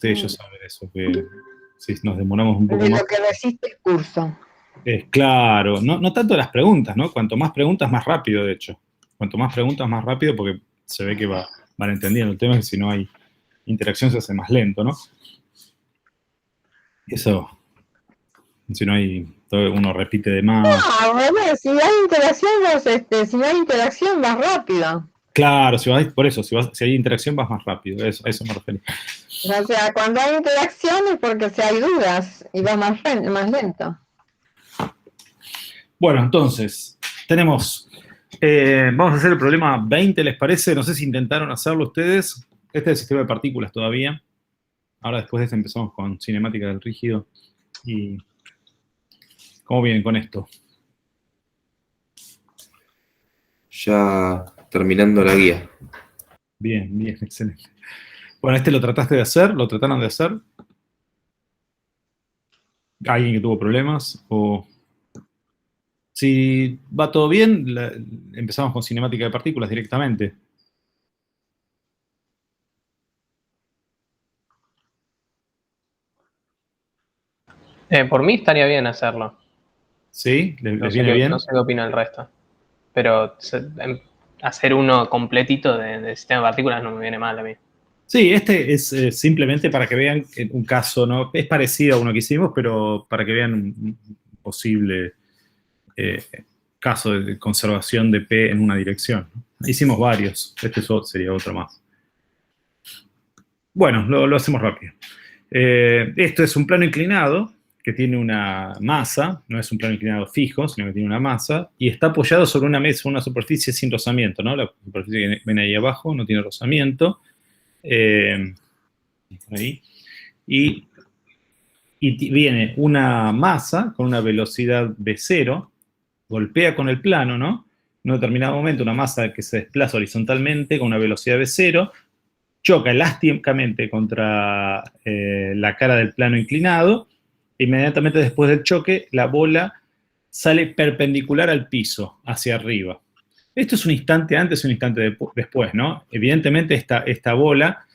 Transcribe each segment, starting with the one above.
ellos saben eso, que si nos demoramos un poco De más. lo que resiste el curso. Claro, no tanto las preguntas, ¿no? Cuanto más preguntas, más rápido, de hecho. Cuanto más preguntas, más rápido, porque se ve que van entendiendo. El tema es que si no hay interacción se hace más lento, ¿no? Eso, si no hay, uno repite de más. No, bueno, si hay interacción, si no hay interacción, más rápido. Claro, por eso, si hay interacción vas más rápido, a eso me refería. O sea, cuando hay interacción es porque si hay dudas y va más lento. Bueno, entonces, vamos a hacer el problema 20, ¿les parece? No sé si intentaron hacerlo ustedes. Este es el sistema de partículas todavía. Ahora después de este empezamos con cinemática del rígido. ¿Y cómo vienen con esto? Ya terminando la guía. Bien, excelente. Bueno, ¿este lo trataste de hacer? ¿Lo trataron de hacer? ¿Alguien que tuvo problemas? O si va todo bien, empezamos con cinemática de partículas directamente. Por mí estaría bien hacerlo. ¿Sí? ¿Les viene bien? No sé qué opina el resto. Pero hacer uno completito de sistema de partículas no me viene mal a mí. Sí, este es simplemente para que vean un caso, ¿no? Es parecido a uno que hicimos, pero para que vean un posible caso de conservación de P en una dirección, ¿no? Hicimos varios, este sería otro más. Bueno, lo hacemos rápido. Esto es un plano inclinado que tiene una masa, no es un plano inclinado fijo, sino que tiene una masa, y está apoyado sobre una mesa, una superficie sin rozamiento, ¿no? La superficie que ven ahí abajo no tiene rozamiento. Ahí. Y viene una masa con una velocidad v0, golpea con el plano, ¿no? En un determinado momento, una masa que se desplaza horizontalmente con una velocidad v0, choca elásticamente contra la cara del plano inclinado, e inmediatamente después del choque, la bola sale perpendicular al piso, hacia arriba. Esto es un instante antes y un instante después, ¿no? Evidentemente esta bola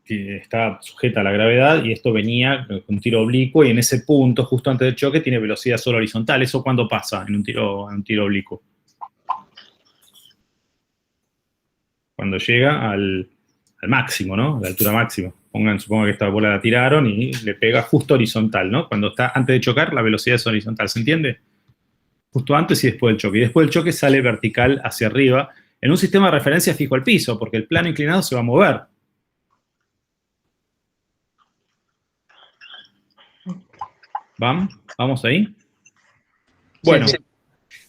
está sujeta a la gravedad y esto venía con un tiro oblicuo y en ese punto, justo antes del choque, tiene velocidad solo horizontal. ¿Eso cuándo pasa en un tiro oblicuo? Cuando llega al máximo, ¿no? A la altura máxima. Supongan que esta bola la tiraron y le pega justo horizontal, ¿no? Cuando está antes de chocar, la velocidad es horizontal, ¿se entiende? Justo antes y después del choque. Y después del choque sale vertical hacia arriba, en un sistema de referencia fijo al piso, porque el plano inclinado se va a mover. ¿Vamos ahí? Bueno, sí.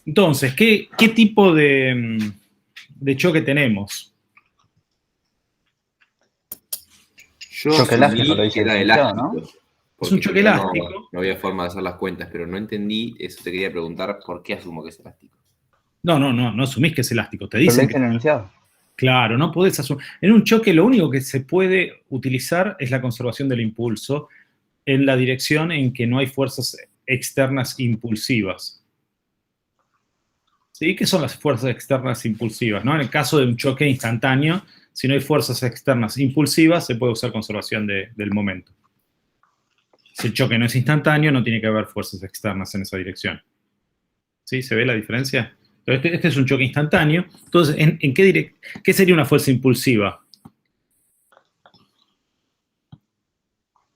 Entonces, ¿qué tipo de choque tenemos? Choque elástico, lo que era elástico, ¿no? Es un choque elástico. No había forma de hacer las cuentas, pero no entendí, eso te quería preguntar, ¿por qué asumo que es elástico? No asumís que es elástico, te dicen que... enunciado. Claro, no podés asumir. En un choque lo único que se puede utilizar es la conservación del impulso en la dirección en que no hay fuerzas externas impulsivas. ¿Sí? ¿Qué son las fuerzas externas impulsivas? ¿No? En el caso de un choque instantáneo, si no hay fuerzas externas impulsivas, se puede usar conservación del momento. Si el choque no es instantáneo, no tiene que haber fuerzas externas en esa dirección. ¿Sí? ¿Se ve la diferencia? Este es un choque instantáneo. Entonces, ¿qué sería una fuerza impulsiva?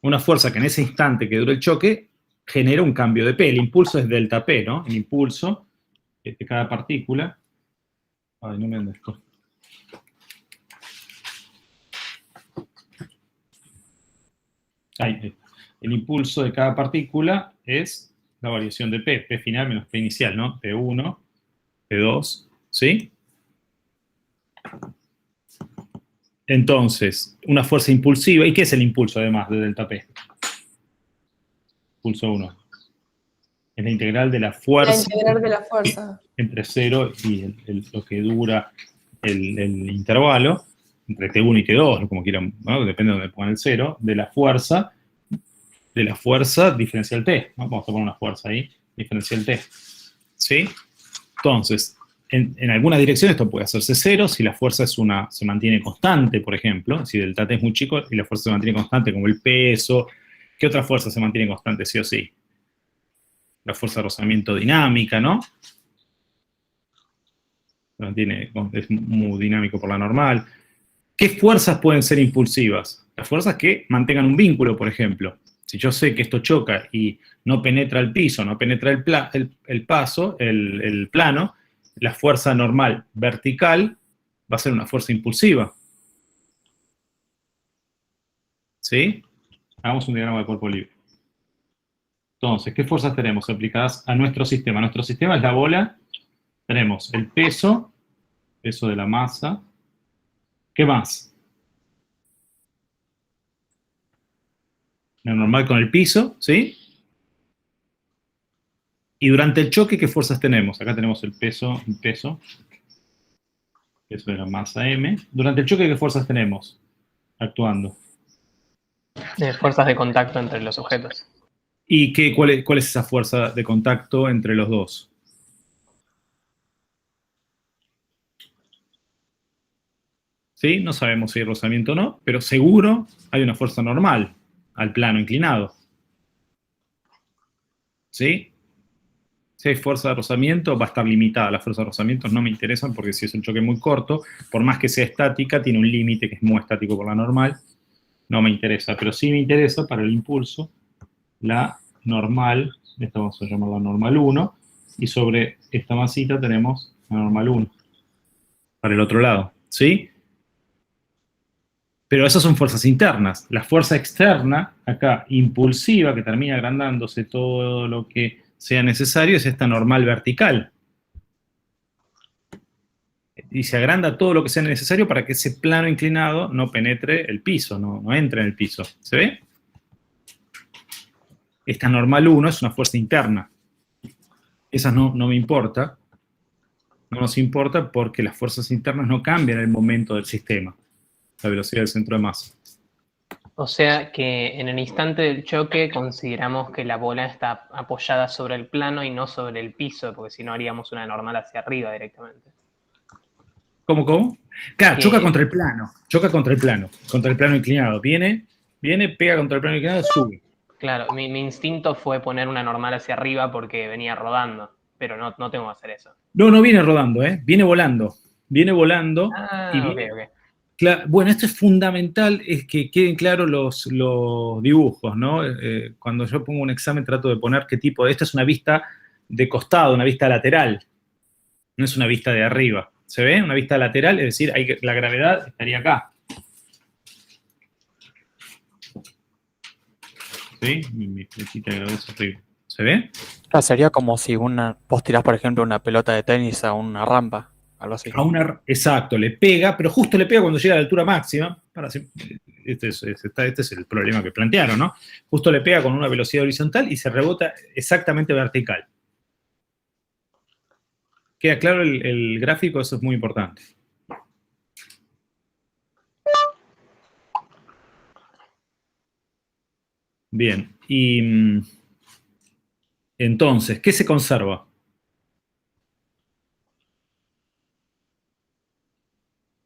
Una fuerza que en ese instante que dura el choque genera un cambio de P. El impulso es delta P, ¿no? El impulso de cada partícula. Ay, no me ando esto. Ahí. El impulso de cada partícula es la variación de P. P final menos P inicial, ¿no? P1, P2, ¿sí? Entonces, una fuerza impulsiva. ¿Y qué es el impulso, además, de delta P? Pulso 1. Es la integral de la fuerza. La integral de la fuerza. Entre 0 y lo que dura el intervalo, entre T1 y T2, como quieran, ¿no? Depende de donde pongan el 0, de la fuerza diferencial T, ¿no? Vamos a poner una fuerza ahí, diferencial T. ¿Sí? Entonces, en algunas direcciones esto puede hacerse cero si la fuerza se mantiene constante, por ejemplo, si el T es muy chico y la fuerza se mantiene constante, como el peso. ¿Qué otra fuerza se mantiene constante, sí o sí? La fuerza de rozamiento dinámica, ¿no? Es muy dinámico por la normal. ¿Qué fuerzas pueden ser impulsivas? Las fuerzas que mantengan un vínculo, por ejemplo. Si yo sé que esto choca y no penetra el piso, no penetra el plano, la fuerza normal vertical va a ser una fuerza impulsiva. ¿Sí? Hagamos un diagrama de cuerpo libre. Entonces, ¿qué fuerzas tenemos aplicadas a nuestro sistema? Nuestro sistema es la bola. Tenemos el peso de la masa. ¿Qué más? Lo normal con el piso, ¿sí? Y durante el choque, ¿qué fuerzas tenemos? Acá tenemos el peso de la masa M. Durante el choque, ¿qué fuerzas tenemos actuando? Fuerzas de contacto entre los objetos. ¿Y cuál es esa fuerza de contacto entre los dos? ¿Sí? No sabemos si hay rozamiento o no, pero seguro hay una fuerza normal al plano inclinado. ¿Sí? Si hay fuerza de rozamiento, va a estar limitada. Las fuerzas de rozamiento no me interesan porque si es un choque muy corto, por más que sea estática, tiene un límite que es muy estático por la normal. No me interesa, pero sí me interesa para el impulso la normal, esta vamos a llamarla normal 1, y sobre esta masita tenemos la normal 1, para el otro lado, ¿sí? Pero esas son fuerzas internas. La fuerza externa, acá, impulsiva, que termina agrandándose todo lo que sea necesario, es esta normal vertical. Y se agranda todo lo que sea necesario para que ese plano inclinado no penetre el piso, no entre en el piso. ¿Se ve? Esta normal 1 es una fuerza interna. Esa no me importa. No nos importa porque las fuerzas internas no cambian el momento del sistema, la velocidad del centro de masa. O sea que en el instante del choque consideramos que la bola está apoyada sobre el plano y no sobre el piso, porque si no haríamos una normal hacia arriba directamente. ¿Cómo? Claro, choca contra el plano inclinado. Viene, pega contra el plano inclinado, sube. Claro, mi instinto fue poner una normal hacia arriba porque venía rodando, pero no tengo que hacer eso. No viene rodando, viene volando. Viene volando. Y viene, ok. Bueno, esto es fundamental, es que queden claros los dibujos, ¿no? Cuando yo pongo un examen trato de poner qué tipo de... Esta es una vista de costado, una vista lateral. No es una vista de arriba. ¿Se ve? Una vista lateral, es decir, la gravedad estaría acá. ¿Sí? Mi flechita de gravedad es arriba. ¿Se ve? Claro, sería como si vos tirás, por ejemplo, una pelota de tenis a una rampa, algo así. Exacto, le pega, pero justo le pega cuando llega a la altura máxima. Este es el problema que plantearon, ¿no? Justo le pega con una velocidad horizontal y se rebota exactamente vertical. ¿Queda claro el gráfico? Eso es muy importante. Bien, y entonces, ¿qué se conserva?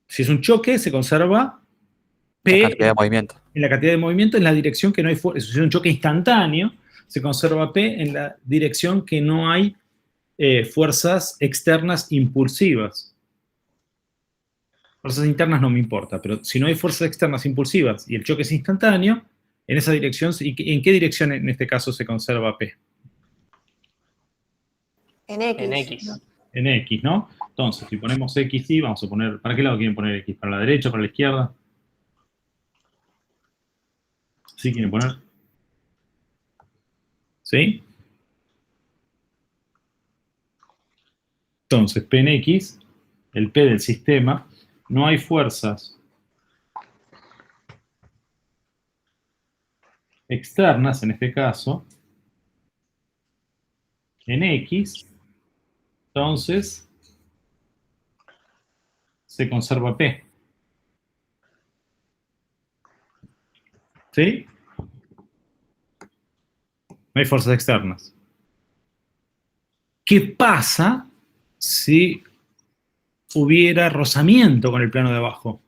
Si es un choque, se conserva P La cantidad de movimiento. en la cantidad de movimiento en la dirección que no hay fuerza. Si es un choque instantáneo, se conserva P en la dirección que no hay fuerzas externas impulsivas. Fuerzas internas no me importa, pero si no hay fuerzas externas impulsivas y el choque es instantáneo, en esa dirección, ¿y en qué dirección en este caso se conserva P? En X. En X. En X, ¿no? Entonces, si ponemos X, sí, vamos a poner... ¿Para qué lado quieren poner X? ¿Para la derecha, para la izquierda? ¿Sí quieren poner? ¿Sí? Entonces, P en X, el P del sistema, no hay fuerzas externas, en este caso, en X, entonces se conserva P. ¿Sí? No hay fuerzas externas. ¿Qué pasa si hubiera rozamiento con el plano de abajo?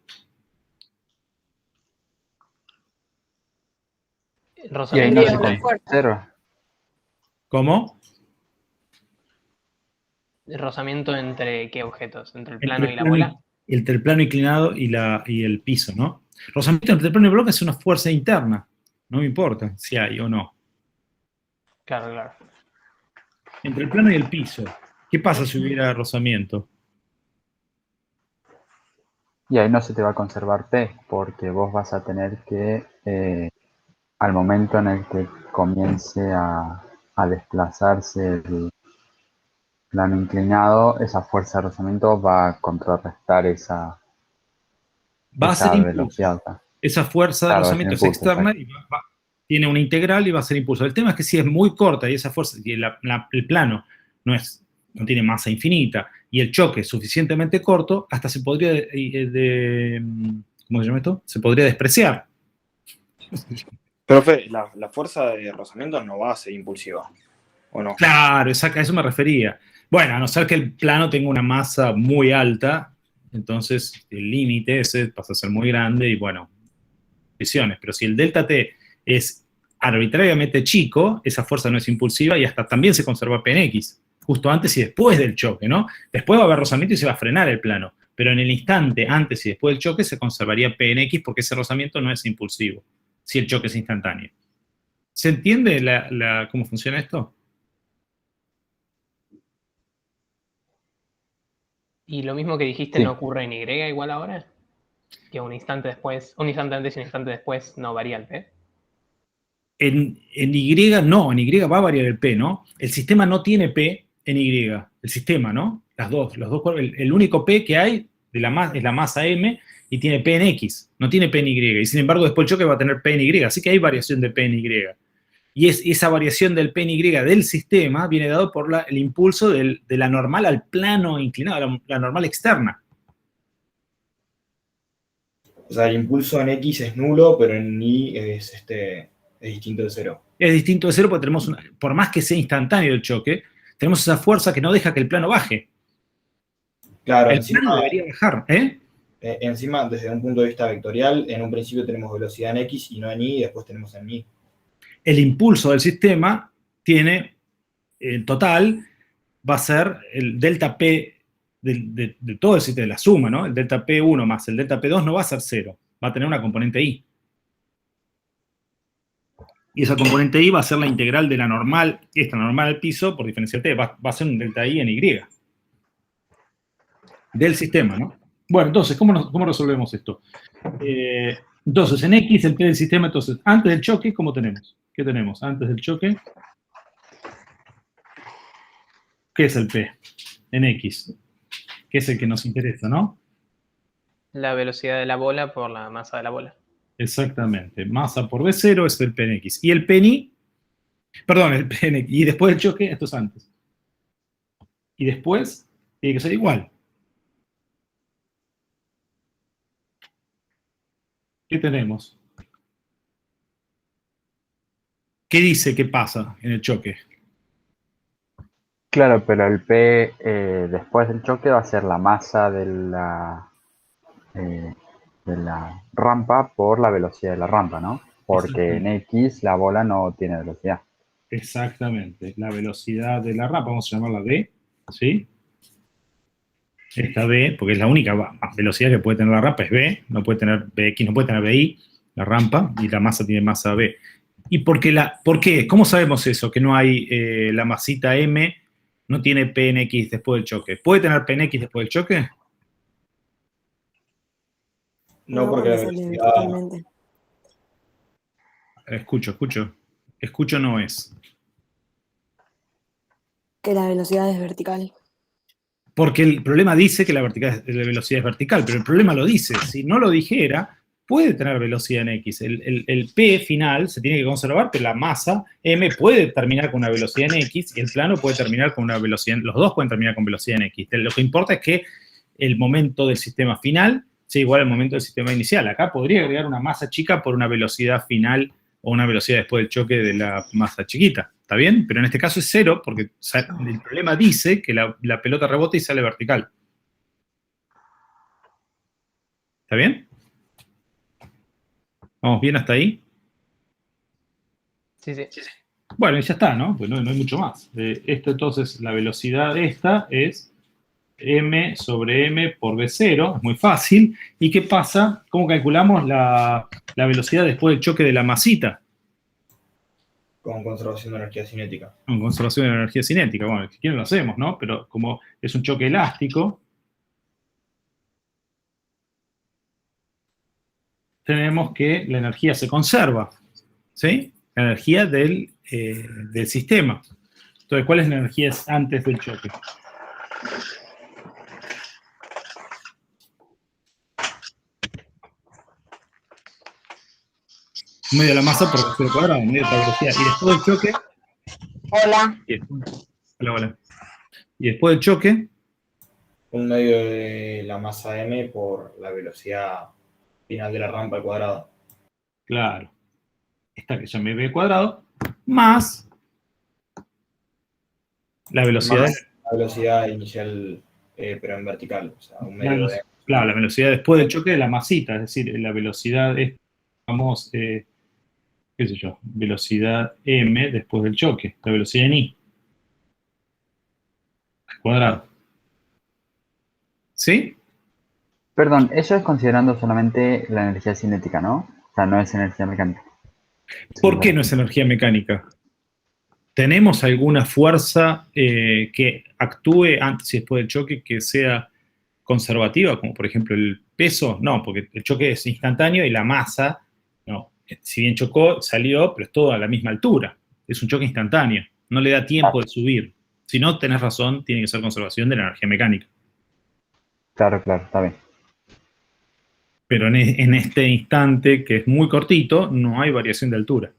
Y ahí no se Tendría una fuerza. conserva. ¿Cómo? ¿Rozamiento entre qué objetos? ¿Entre el Entre plano el y la plano, bola? entre el plano inclinado y el piso, ¿no? Rozamiento entre el plano y el bloque es una fuerza interna. No me importa si hay o no. Claro, claro. Entre el plano y el piso. ¿Qué pasa si hubiera rozamiento? Y ahí no se te va a conservar P, porque vos vas a tener que, al momento en el que comience a desplazarse el plano inclinado, esa fuerza de rozamiento va a contrarrestar esa Va a ser impulso. velocidad. Esa fuerza de Claro, es rozamiento es impulso, externa exacto. y tiene una integral y va a ser impulso. El tema es que si es muy corta y esa fuerza, y el plano no tiene masa infinita y el choque es suficientemente corto, hasta se podría, ¿cómo se llama esto? Se podría despreciar. Profe, la fuerza de rozamiento no va a ser impulsiva, ¿o no? Claro, exacto, a eso me refería. Bueno, a no ser que el plano tenga una masa muy alta, entonces el límite ese pasa a ser muy grande y bueno, visiones. Pero si el delta T es arbitrariamente chico, esa fuerza no es impulsiva y hasta también se conserva P en X, justo antes y después del choque, ¿no? Después va a haber rozamiento y se va a frenar el plano, pero en el instante antes y después del choque se conservaría P en X porque ese rozamiento no es impulsivo, si el choque es instantáneo. ¿Se entiende cómo funciona esto? ¿Y lo mismo que dijiste Sí. no ocurre en Y igual ahora? Que un instante después, un instante antes y un instante después no varía el P. En Y no, en Y va a variar el P, ¿no? El sistema no tiene P en Y, el sistema, ¿no? Los dos el único P que hay es la masa M y tiene P en X, no tiene P en Y. Y sin embargo, después el choque va a tener P en Y, así que hay variación de P en Y. Y esa variación del P en Y del sistema viene dado por el impulso de la normal al plano inclinado, la normal externa. O sea, el impulso en X es nulo, pero en Y es distinto de cero. Es distinto de cero porque tenemos, por más que sea instantáneo el choque, tenemos esa fuerza que no deja que el plano baje. Claro, El plano debería bajar, ¿eh? Encima, desde un punto de vista vectorial, en un principio tenemos velocidad en X y no en Y, y después tenemos en Y. El impulso del sistema tiene, en total, va a ser el delta P de todo el sistema, de la suma, ¿no? El delta P1 más el delta P2 no va a ser cero, va a tener una componente I. Y esa componente I va a ser la integral de la normal, esta normal al piso, por diferencial T, va a ser un delta I en Y. Del sistema, ¿no? Bueno, entonces, ¿cómo resolvemos esto? Entonces, en X, el P del sistema, entonces, antes del choque, ¿cómo tenemos? ¿Qué tenemos? Antes del choque, ¿qué es el P? En X, que es el que nos interesa, ¿no? La velocidad de la bola por la masa de la bola. Exactamente. Masa por V0 es el P en X. Y el P en Y, perdón, el P en X. Y después del choque, esto es antes. Y después, tiene que ser igual. ¿Qué tenemos? ¿Qué dice que pasa en el choque? Claro, pero el P después del choque va a ser la masa de la rampa por la velocidad de la rampa, ¿no? Porque en X la bola no tiene velocidad. Exactamente. La velocidad de la rampa, vamos a llamarla V, ¿sí? Esta V, porque es la única velocidad que puede tener la rampa, es V, no puede tener Vx, no puede tener Vi, la rampa, y la masa tiene masa V. ¿Y por qué? ¿Cómo sabemos eso? Que no hay la masita M, no tiene P en X después del choque. ¿Puede tener P en X después del choque? No, porque la sale velocidad... verticalmente. Escucho. Escucho no es. Que la velocidad es vertical. Porque el problema dice que la velocidad es vertical, pero el problema lo dice. Si no lo dijera, puede tener velocidad en X. El P final se tiene que conservar, pero la masa M puede terminar con una velocidad en X y el plano puede terminar con una velocidad, los dos pueden terminar con velocidad en X. Lo que importa es que el momento del sistema final sea igual al momento del sistema inicial. Acá podría agregar una masa chica por una velocidad final o una velocidad después del choque de la masa chiquita. ¿Está bien? Pero en este caso es cero porque el problema dice que la pelota rebota y sale vertical. ¿Está bien? ¿Vamos bien hasta ahí? Sí, sí. Bueno, y ya está, ¿no? Pues no hay mucho más. Esto entonces, la velocidad esta es m sobre m por v0, es muy fácil. ¿Y qué pasa? ¿Cómo calculamos la velocidad después del choque de la masita? Con conservación de energía cinética. Con conservación de energía cinética. Bueno, si quieren lo hacemos, ¿no? Pero como es un choque elástico, tenemos que la energía se conserva, ¿sí? La energía del sistema. Entonces, ¿cuál es la energía antes del choque? Medio de la masa por v0 cuadrado, medio de la velocidad. Y después del choque... Hola. Hola. Y después del choque... Un medio de la masa m por la velocidad final de la rampa al cuadrado. Claro. Esta que llamé v cuadrado, más la velocidad... Más la velocidad inicial, pero en vertical. O sea, un medio de... Claro, la velocidad después del choque de la masita, es decir, la velocidad es, vamos, qué sé yo, velocidad m después del choque, la velocidad en i, al cuadrado. ¿Sí? Perdón, eso es considerando solamente la energía cinética, ¿no? O sea, no es energía mecánica. ¿Por qué no es energía mecánica? ¿Tenemos alguna fuerza que actúe antes y después del choque que sea conservativa, como por ejemplo el peso? No, porque el choque es instantáneo y la masa, no. Si bien chocó, salió, pero es todo a la misma altura. Es un choque instantáneo. No le da tiempo de subir. Si no, tenés razón, tiene que ser conservación de la energía mecánica. Claro, claro, está bien. Pero en este instante, que es muy cortito, no hay variación de altura.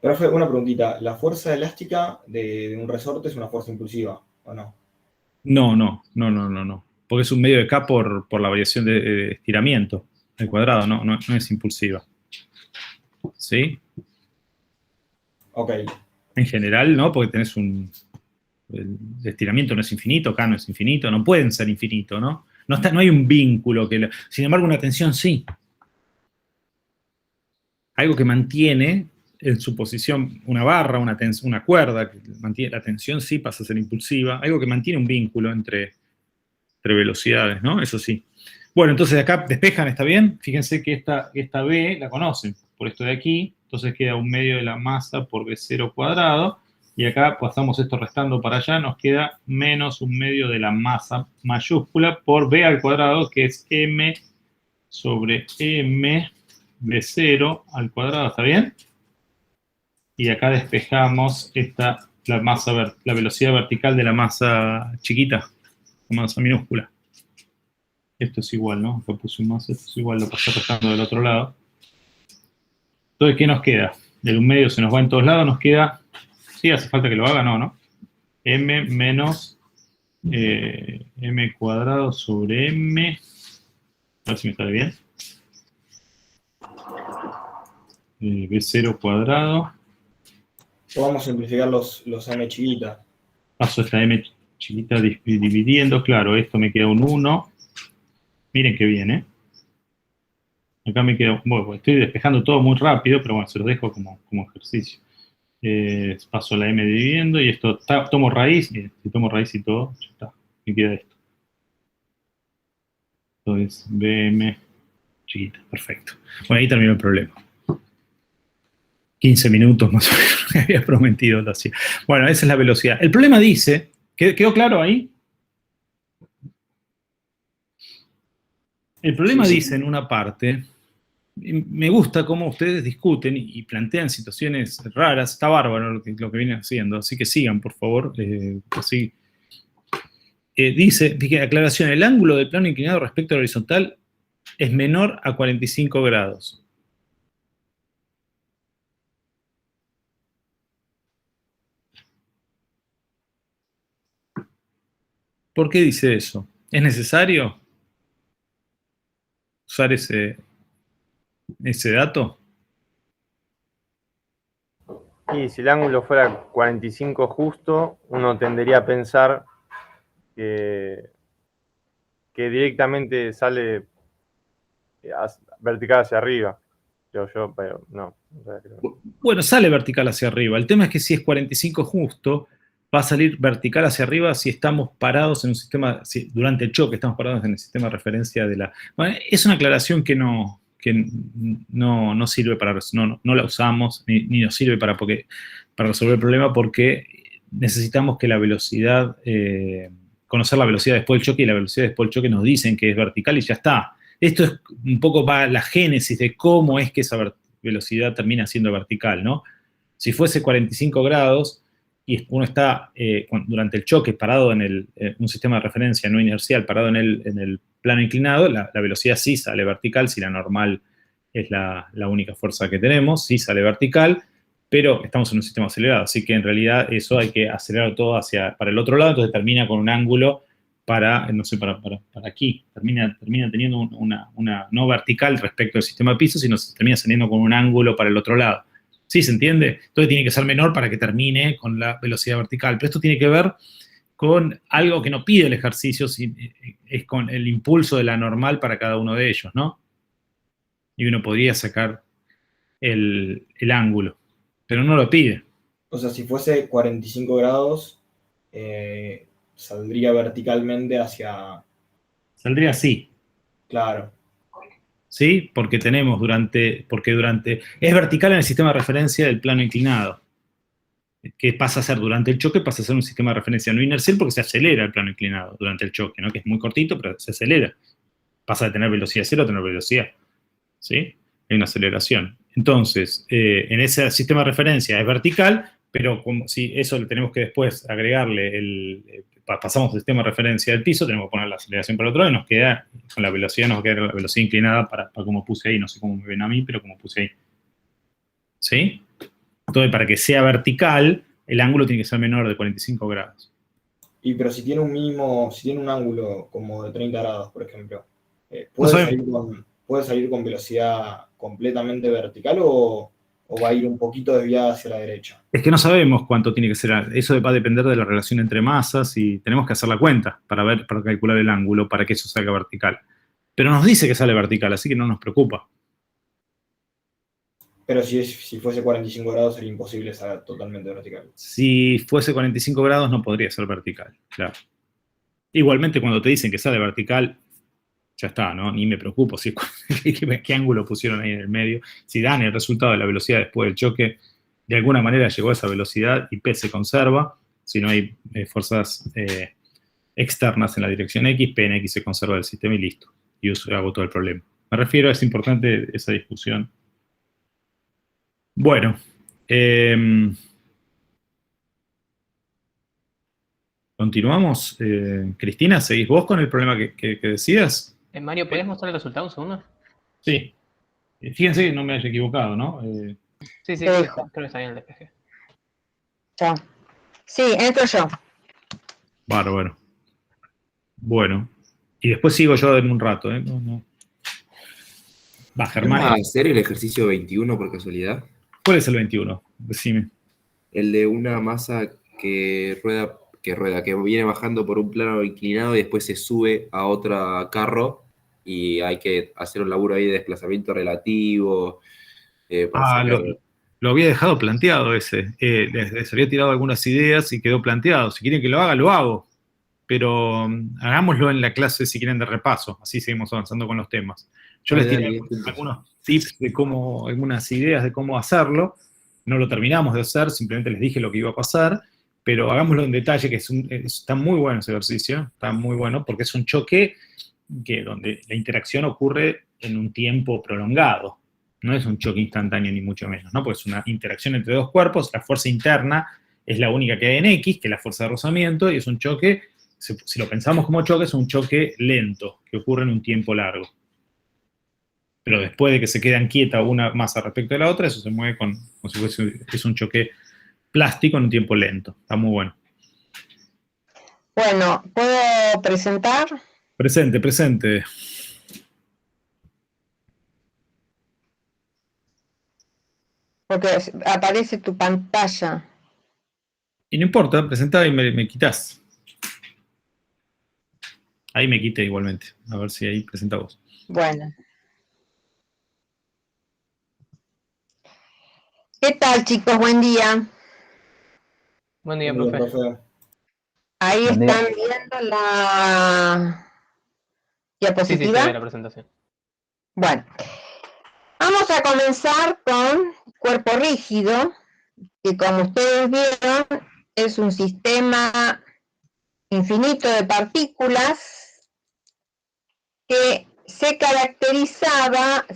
Profe, una preguntita. ¿La fuerza elástica de un resorte es una fuerza impulsiva o no? No. Porque es un medio de K por la variación de estiramiento del cuadrado, no es impulsiva. ¿Sí? Ok. En general, ¿no? Porque tenés el estiramiento no es infinito, K no es infinito, no pueden ser infinitos, ¿no? No hay un vínculo que... Sin embargo, una tensión sí. Algo que mantiene en su posición una barra, una cuerda, que mantiene la tensión sí pasa a ser impulsiva. Algo que mantiene un vínculo entre velocidades, ¿no? Eso sí. Bueno, entonces acá despejan, ¿está bien? Fíjense que esta B la conocen por esto de aquí, entonces queda un medio de la masa por V0 cuadrado, y acá pasamos esto restando para allá, nos queda menos un medio de la masa mayúscula por B al cuadrado, que es M sobre M V0 al cuadrado, ¿está bien? Y acá despejamos la velocidad vertical de la masa chiquita, la masa minúscula. Esto es igual, ¿no? Acá puse un más, esto es igual, lo pasé restando del otro lado. Entonces, ¿qué nos queda? Del un medio se nos va en todos lados, nos queda... ¿Sí hace falta que lo haga? No. M menos M cuadrado sobre M. A ver si me sale bien. V0 cuadrado. Podemos simplificar los m chiquitas. Paso esta M chiquita dividiendo. Claro, esto me queda un 1. Miren qué bien, ¿eh? Acá me queda... Bueno, estoy despejando todo muy rápido, pero bueno, se los dejo como ejercicio. Paso la M dividiendo y esto tomo raíz. Si tomo raíz y todo, ya está. Me queda esto. Entonces, BM chiquita. Perfecto. Bueno, ahí terminó el problema. 15 minutos más o menos que había prometido. Lo hacía. Bueno, esa es la velocidad. El problema dice... ¿Quedó claro ahí? El problema Sí. dice en una parte... Me gusta cómo ustedes discuten y plantean situaciones raras. Está bárbaro lo que vienen haciendo, así que sigan, por favor. Así. Dice, aclaración, el ángulo del plano inclinado respecto al horizontal es menor a 45 grados. ¿Por qué dice eso? ¿Es necesario usar ese dato? Y si el ángulo fuera 45 justo, uno tendería a pensar que que directamente sale vertical hacia arriba. Pero no. Bueno, sale vertical hacia arriba. El tema es que si es 45 justo, va a salir vertical hacia arriba si estamos parados en un sistema, si durante el choque estamos parados en el sistema de referencia de la... Bueno, es una aclaración que no sirve para... No la usamos, ni nos sirve para resolver el problema, porque necesitamos que la velocidad... conocer la velocidad después del choque, y la velocidad después del choque nos dicen que es vertical y ya está. Esto es un poco para la génesis de cómo es que esa velocidad termina siendo vertical, ¿no? Si fuese 45 grados y uno está durante el choque parado en un sistema de referencia no inercial, parado en el plano inclinado, la velocidad sí sale vertical, si la normal es la única fuerza que tenemos, sí sale vertical, pero estamos en un sistema acelerado, así que en realidad eso hay que acelerar todo para el otro lado, entonces termina con un ángulo para aquí, termina teniendo una no vertical respecto al sistema de piso, sino termina saliendo con un ángulo para el otro lado. ¿Sí se entiende? Entonces tiene que ser menor para que termine con la velocidad vertical, pero esto tiene que ver con algo que no pide el ejercicio, es con el impulso de la normal para cada uno de ellos, ¿no? Y uno podría sacar el ángulo, pero no lo pide. O sea, si fuese 45 grados, saldría verticalmente hacia... Saldría así. Claro. ¿Sí? Porque es vertical en el sistema de referencia del plano inclinado. Que pasa a ser, durante el choque, pasa a ser un sistema de referencia no inercial porque se acelera el plano inclinado durante el choque, ¿no? Que es muy cortito, pero se acelera. Pasa de tener velocidad cero a tener velocidad. ¿Sí? Hay una aceleración. Entonces, en ese sistema de referencia es vertical, pero como si eso le tenemos que después agregarle pasamos del sistema de referencia del piso, tenemos que poner la aceleración para el otro lado y nos queda, con la velocidad, nos queda la velocidad inclinada para como puse ahí, no sé cómo me ven a mí, pero como puse ahí. ¿Sí? Entonces, para que sea vertical, el ángulo tiene que ser menor de 45 grados. Pero si tiene un ángulo como de 30 grados, por ejemplo, ¿puede salir con velocidad completamente vertical o va a ir un poquito desviada hacia la derecha? Es que no sabemos cuánto tiene que ser. Eso va a depender de la relación entre masas y tenemos que hacer la cuenta para calcular el ángulo para que eso salga vertical. Pero nos dice que sale vertical, así que no nos preocupa. Pero si fuese 45 grados sería imposible salir totalmente vertical. Si fuese 45 grados no podría ser vertical, claro. Igualmente cuando te dicen que sale vertical, ya está, ¿no? Ni me preocupo qué ángulo pusieron ahí en el medio. Si dan el resultado de la velocidad después del choque, de alguna manera llegó a esa velocidad y P se conserva. Si no hay fuerzas externas en la dirección X, P en X se conserva del sistema y listo. Y hago todo el problema. Me refiero, es importante esa discusión. Bueno. Continuamos. Cristina, ¿seguís vos con el problema que decías? Mario, ¿podés mostrar el resultado un segundo? Sí. Fíjense que no me haya equivocado, ¿no? Sí, Te creo dejo. que está bien el despeje. Ya. Sí, entro yo. Bárbaro. Bueno. Y después sigo yo en un rato, ¿eh? Va, Germán. ¿Vamos a hacer el ejercicio 21 por casualidad? ¿Cuál es el 21? Decime. El de una masa que viene bajando por un plano inclinado y después se sube a otro carro y hay que hacer un laburo ahí de desplazamiento relativo. Lo había dejado planteado ese. Les había tirado algunas ideas y quedó planteado. Si quieren que lo haga, lo hago. Pero hagámoslo en la clase, si quieren, de repaso. Así seguimos avanzando con los temas. Yo les tiré algunos tips algunas ideas de cómo hacerlo. No lo terminamos de hacer, simplemente les dije lo que iba a pasar. Pero hagámoslo en detalle, que está muy bueno ese ejercicio. Está muy bueno porque es un choque donde la interacción ocurre en un tiempo prolongado. No es un choque instantáneo ni mucho menos, ¿no? Porque es una interacción entre dos cuerpos, la fuerza interna es la única que hay en X, que es la fuerza de rozamiento, y es un choque, si lo pensamos como choque, es un choque lento, que ocurre en un tiempo largo. Pero después de que se quedan quieta una masa respecto a la otra, eso se mueve como si es un choque plástico en un tiempo lento. Está muy bueno. Bueno, ¿puedo presentar? Presente. Porque aparece tu pantalla. Y no importa, presentá y me quitas. Ahí me quité igualmente. A ver si ahí presenta vos. Bueno. ¿Qué tal, chicos? Buen día. Buen día, Buen día, profe. profe. Ahí Buen día. están viendo la Sí, se diapositiva. ve la presentación. Bueno, vamos a comenzar con cuerpo rígido, que como ustedes vieron, es un sistema infinito de partículas que se caracterizaba, o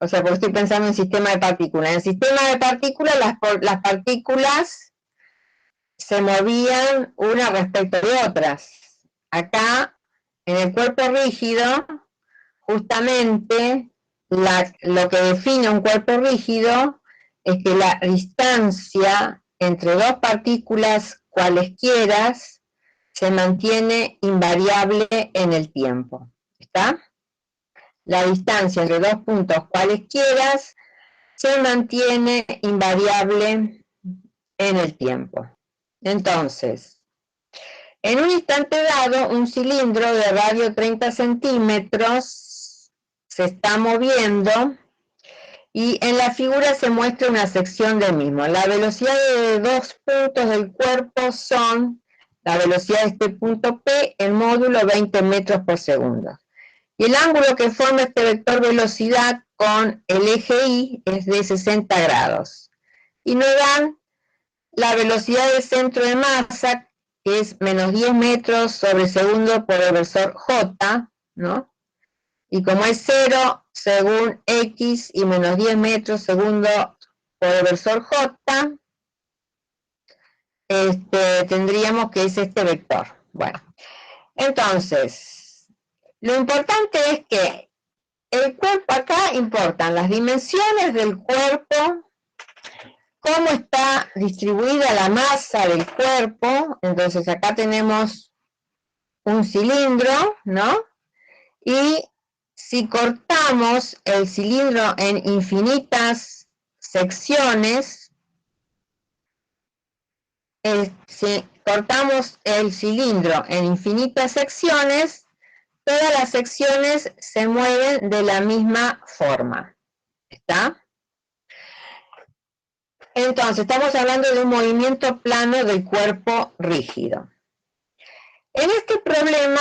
sea, porque estoy pensando en sistema de partículas. En el sistema de partículas, las partículas se movían unas respecto de otras. Acá, en el cuerpo rígido, justamente lo que define un cuerpo rígido es que la distancia entre dos partículas cualesquiera se mantiene invariable en el tiempo. ¿Está? La distancia entre dos puntos cualesquiera se mantiene invariable en el tiempo. Entonces, en un instante dado, un cilindro de radio 30 centímetros se está moviendo y en la figura se muestra una sección del mismo. La velocidad de dos puntos del cuerpo son la velocidad de este punto P en módulo 20 metros por segundo. Y el ángulo que forma este vector velocidad con el eje Y es de 60 grados. Y nos dan la velocidad del centro de masa, que es menos 10 metros sobre segundo por el versor J, ¿no? Y como es 0 según X y menos 10 metros segundo por el versor J, tendríamos que es este vector. Bueno, entonces, lo importante es que el cuerpo, acá importan las dimensiones del cuerpo, cómo está distribuida la masa del cuerpo. Entonces acá tenemos un cilindro, ¿no? Y si cortamos el cilindro en infinitas secciones, si cortamos el cilindro en infinitas secciones, todas las secciones se mueven de la misma forma. ¿Está? Entonces, estamos hablando de un movimiento plano del cuerpo rígido. En este problema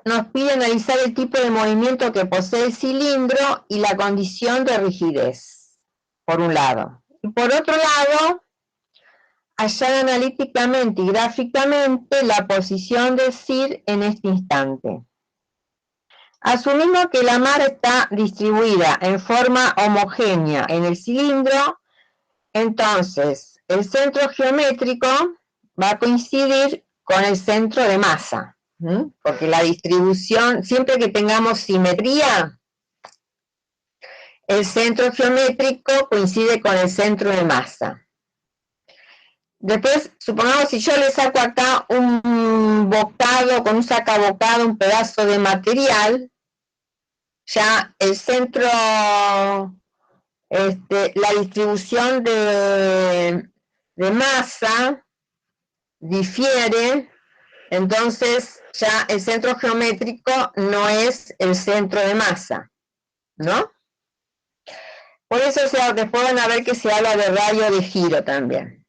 nos pide analizar el tipo de movimiento que posee el cilindro y la condición de rigidez, por un lado. Y por otro lado, hallar analíticamente y gráficamente la posición del CIR en este instante. Asumimos que la masa está distribuida en forma homogénea en el cilindro. Entonces, el centro geométrico va a coincidir con el centro de masa, ¿sí? Porque la distribución, siempre que tengamos simetría, el centro geométrico coincide con el centro de masa. Después, supongamos si yo le saco acá un bocado, con un sacabocado, un pedazo de material, ya el centro, la distribución de masa difiere, entonces ya el centro geométrico no es el centro de masa, ¿no? Por eso después van a ver que se habla de radio de giro también.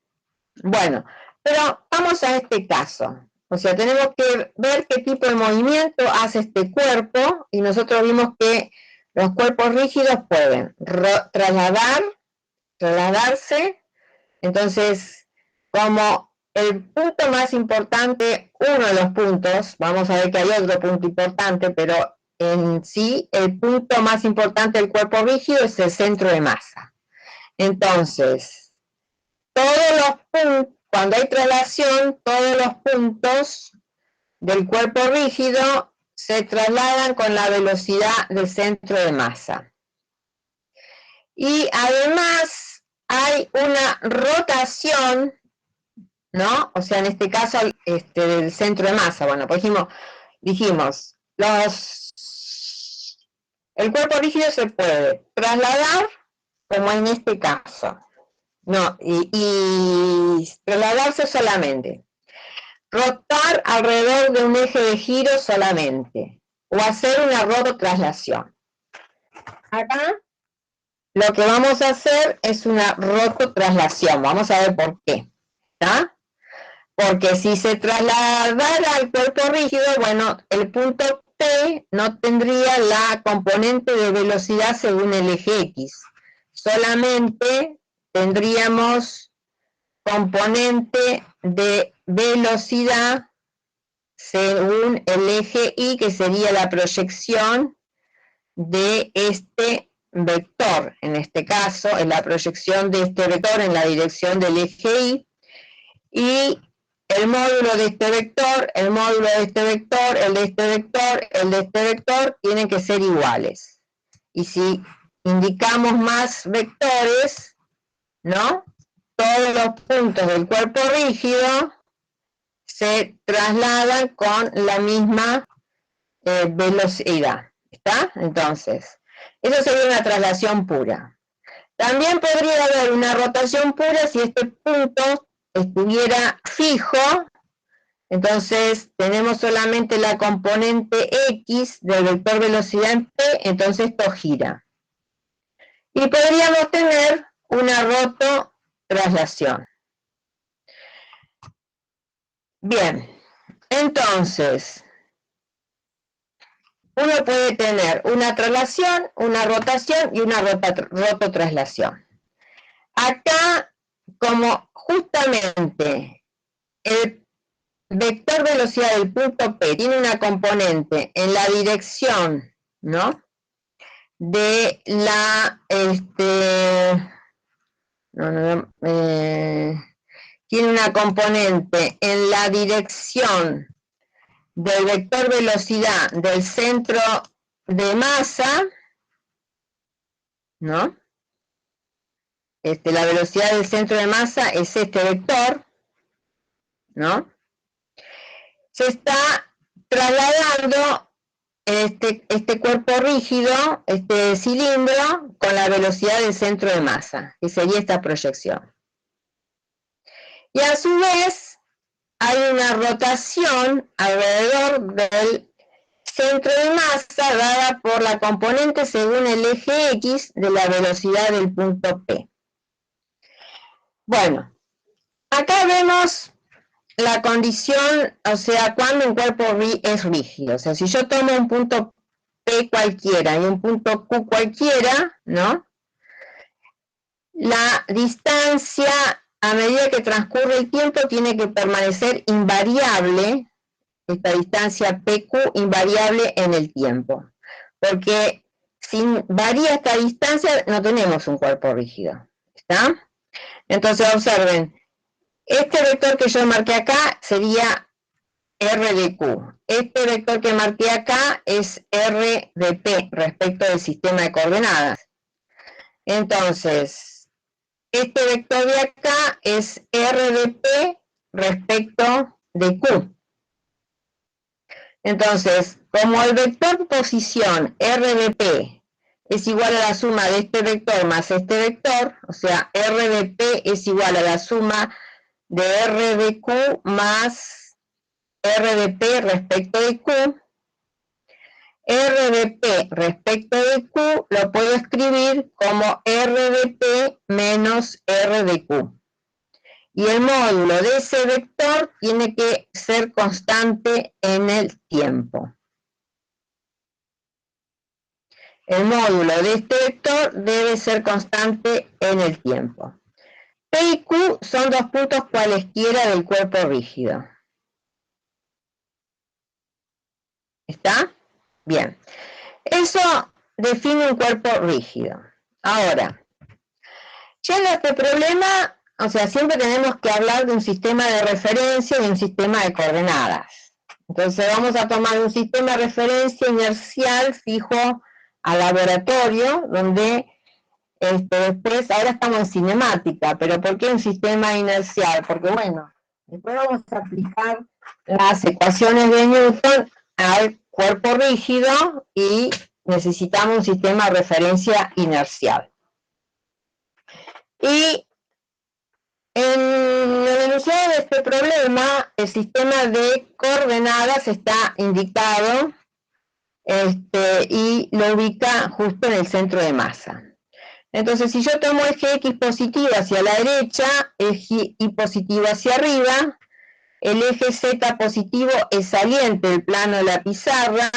Bueno, pero vamos a este caso. O sea, tenemos que ver qué tipo de movimiento hace este cuerpo, y nosotros vimos que los cuerpos rígidos pueden trasladarse. Entonces, como el punto más importante, uno de los puntos, vamos a ver que hay otro punto importante, pero en sí el punto más importante del cuerpo rígido es el centro de masa. Entonces, cuando hay traslación, todos los puntos del cuerpo rígido se trasladan con la velocidad del centro de masa. Y además hay una rotación, ¿no? O sea, en este caso, del centro de masa. Bueno, pues dijimos, el cuerpo rígido se puede trasladar, como en este caso, ¿no? Y trasladarse solamente. rotar alrededor de un eje de giro solamente, o hacer una rototraslación. Acá lo que vamos a hacer es una rototraslación. Vamos a ver por qué. ¿Está? Porque si se trasladara al cuerpo rígido, bueno, el punto P no tendría la componente de velocidad según el eje X. Solamente tendríamos componente de velocidad según el eje Y, que sería la proyección de este vector. En este caso, es la proyección de este vector en la dirección del eje Y, y el módulo de este vector, el módulo de este vector, el de este vector, el de este vector, tienen que ser iguales. Y si indicamos más vectores, ¿no? Todos los puntos del cuerpo rígido se trasladan con la misma velocidad. ¿Está? Entonces, eso sería una traslación pura. También podría haber una rotación pura si este punto estuviera fijo. Entonces tenemos solamente la componente X del vector velocidad en P, entonces esto gira. Y podríamos tener una rototraslación. Bien, entonces, uno puede tener una traslación, una rotación y una rototraslación. Acá, como justamente el vector velocidad del punto P tiene una componente en la dirección, ¿no? De la, tiene una componente en la dirección del vector velocidad del centro de masa, ¿no? La velocidad del centro de masa es este vector, ¿no? Se está trasladando este cuerpo rígido, este cilindro, con la velocidad del centro de masa, que sería esta proyección. Y a su vez, hay una rotación alrededor del centro de masa dada por la componente según el eje X de la velocidad del punto P. Bueno, acá vemos la condición, o sea, cuando un cuerpo es rígido. O sea, si yo tomo un punto P cualquiera y un punto Q cualquiera, ¿no? La distancia, a medida que transcurre el tiempo, tiene que permanecer invariable, esta distancia PQ invariable en el tiempo. Porque si varía esta distancia, no tenemos un cuerpo rígido. ¿Está? Entonces, observen. Este vector que yo marqué acá sería R de Q. Este vector que marqué acá es R de P respecto del sistema de coordenadas. Entonces, este vector de acá es R de P respecto de Q. Entonces, como el vector posición R de P es igual a la suma de este vector más este vector, o sea, R de P es igual a la suma de R de Q más R de P respecto de Q. R de P respecto de Q lo puedo escribir como R de P menos R de Q. Y el módulo de ese vector tiene que ser constante en el tiempo. El módulo de este vector debe ser constante en el tiempo. P y Q son dos puntos cualesquiera del cuerpo rígido. ¿Está? Bien. Eso define un cuerpo rígido. Ahora, ya en este problema, o sea, siempre tenemos que hablar de un sistema de referencia y de un sistema de coordenadas. Entonces vamos a tomar un sistema de referencia inercial fijo al laboratorio, donde después, ahora estamos en cinemática, pero ¿por qué un sistema inercial? Porque bueno, después vamos a aplicar las ecuaciones de Newton al cuerpo rígido y necesitamos un sistema de referencia inercial. Y en el asociado a este problema, el sistema de coordenadas está indicado y lo ubica justo en el centro de masa. Entonces, si yo tomo eje X positivo hacia la derecha, eje Y positivo hacia arriba, el eje Z positivo es saliente del plano de la pizarra.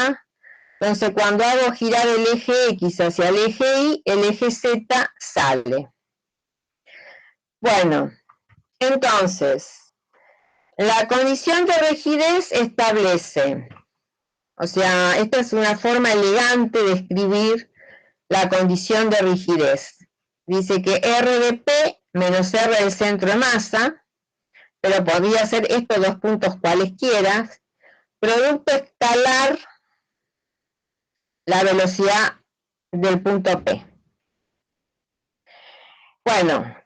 Entonces, cuando hago girar el eje X hacia el eje Y, el eje Z sale. Bueno, entonces, la condición de rigidez establece, o sea, esta es una forma elegante de escribir la condición de rigidez. Dice que R de P menos R del centro de masa, pero podría ser estos dos puntos cualesquiera, producto escalar la velocidad del punto P. Bueno,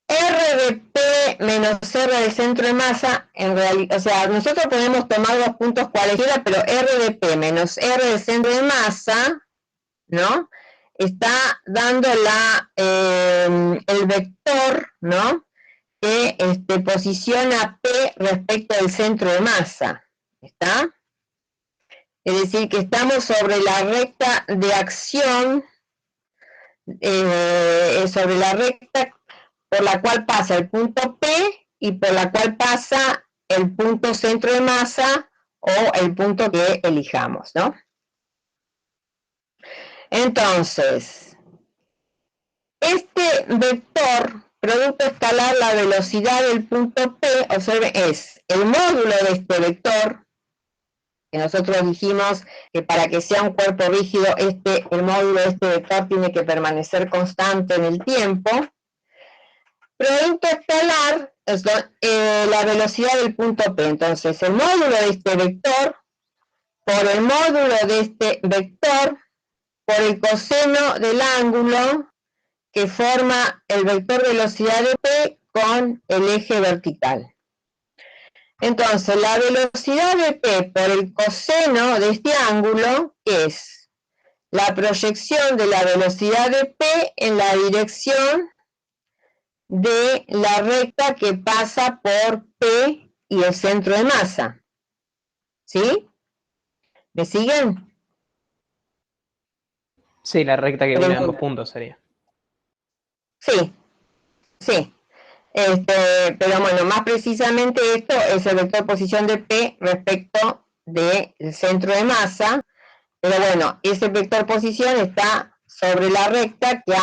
R de P menos R del centro de masa, en realidad, o sea, nosotros podemos tomar dos puntos cualesquiera, pero R de P menos R del centro de masa, ¿no? Está dando el vector, ¿no? Que posiciona P respecto del centro de masa, ¿está? Es decir, que estamos sobre la recta de acción, sobre la recta por la cual pasa el punto P y por la cual pasa el punto centro de masa o el punto que elijamos, ¿no? Entonces, este vector, producto escalar la velocidad del punto P, observen, es el módulo de este vector, que nosotros dijimos que para que sea un cuerpo rígido, el módulo de este vector tiene que permanecer constante en el tiempo. Producto escalar es la velocidad del punto P. Entonces, el módulo de este vector por el módulo de este vector por el coseno del ángulo que forma el vector velocidad de P con el eje vertical. Entonces, la velocidad de P por el coseno de este ángulo es la proyección de la velocidad de P en la dirección de la recta que pasa por P y el centro de masa. ¿Sí? ¿Me siguen? Sí, la recta que une ambos puntos sería. Sí, sí. Pero bueno, más precisamente esto es el vector posición de P respecto del centro de masa. Pero bueno, ese vector posición está sobre la recta que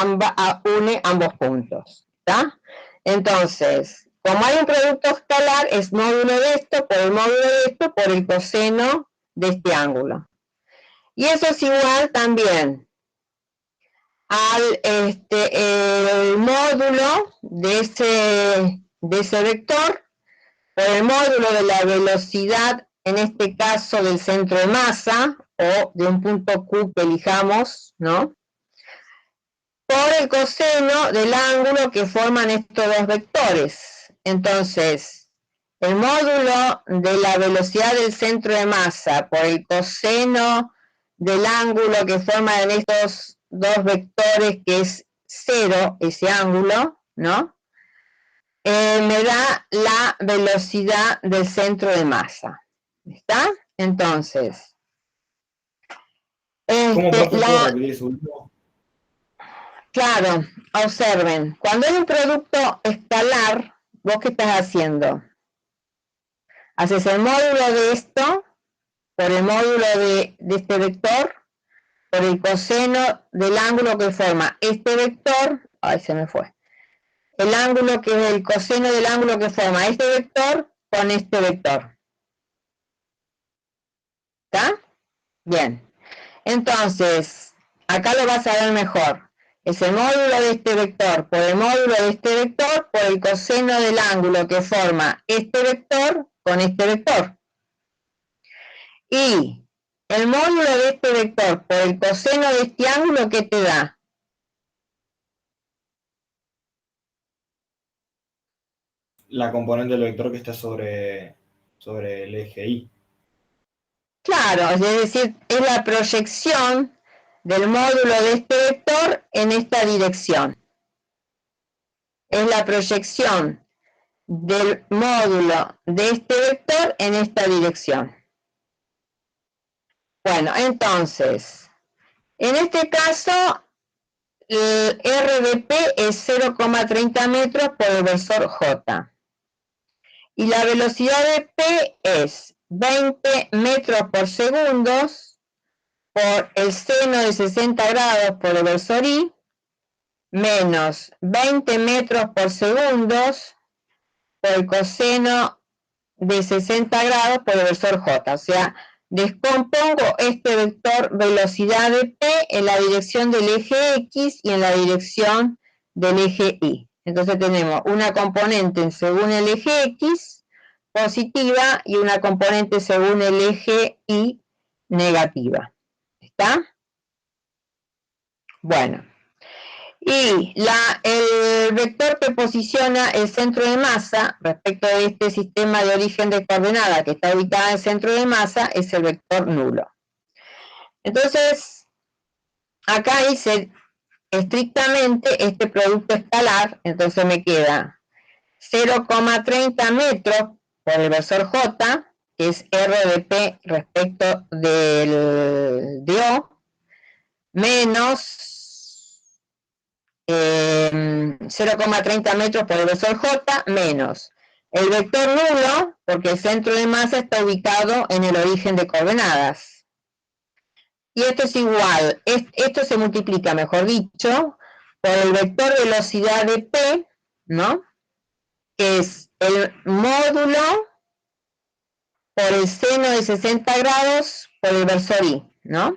une ambos puntos. ¿Está? Entonces, como hay un producto escalar, es módulo de esto por el módulo de esto por el coseno de este ángulo. Y eso es igual también al el módulo de ese vector por el módulo de la velocidad, en este caso del centro de masa, o de un punto Q que elijamos, ¿no? Por el coseno del ángulo que forman estos dos vectores. Entonces, el módulo de la velocidad del centro de masa por el coseno del ángulo que forman estos dos vectores, que es 0, ese ángulo, ¿no? Me da la velocidad del centro de masa. ¿Está? Entonces, ¿Cómo puedo repetir eso último? Claro, observen, cuando hay un producto escalar, ¿vos qué estás haciendo? Haces el módulo de esto por el módulo de este vector por el coseno del ángulo que forma este vector, ay, se me fue, el ángulo que es el coseno del ángulo que forma este vector con este vector. ¿Está? Bien. Entonces, acá lo vas a ver mejor. Es el módulo de este vector por el módulo de este vector por el coseno del ángulo que forma este vector con este vector. Y el módulo de este vector por el coseno de este ángulo, ¿qué te da? La componente del vector que está sobre el eje Y. Claro, es decir, es la proyección del módulo de este vector en esta dirección. Es la proyección del módulo de este vector en esta dirección. Bueno, entonces, en este caso, el R de P es 0,30 metros por el versor J. Y la velocidad de P es 20 metros por segundo por el seno de 60 grados por el versor I, menos 20 metros por segundo por el coseno de 60 grados por el versor J. O sea, descompongo este vector velocidad de P en la dirección del eje X y en la dirección del eje Y. Entonces tenemos una componente según el eje X positiva y una componente según el eje Y negativa. ¿Está? Bueno. Y el vector que posiciona el centro de masa respecto de este sistema de origen de coordenada que está ubicado en el centro de masa es el vector nulo. Entonces, acá hice estrictamente este producto escalar, entonces me queda 0,30 metros por el versor J, que es R de P respecto del DO, menos 0,30 metros por el versor J, menos el vector nulo, porque el centro de masa está ubicado en el origen de coordenadas. Y esto es igual, esto se multiplica, mejor dicho, por el vector velocidad de P, ¿no? Que es el módulo por el seno de 60 grados por el versor I, ¿no?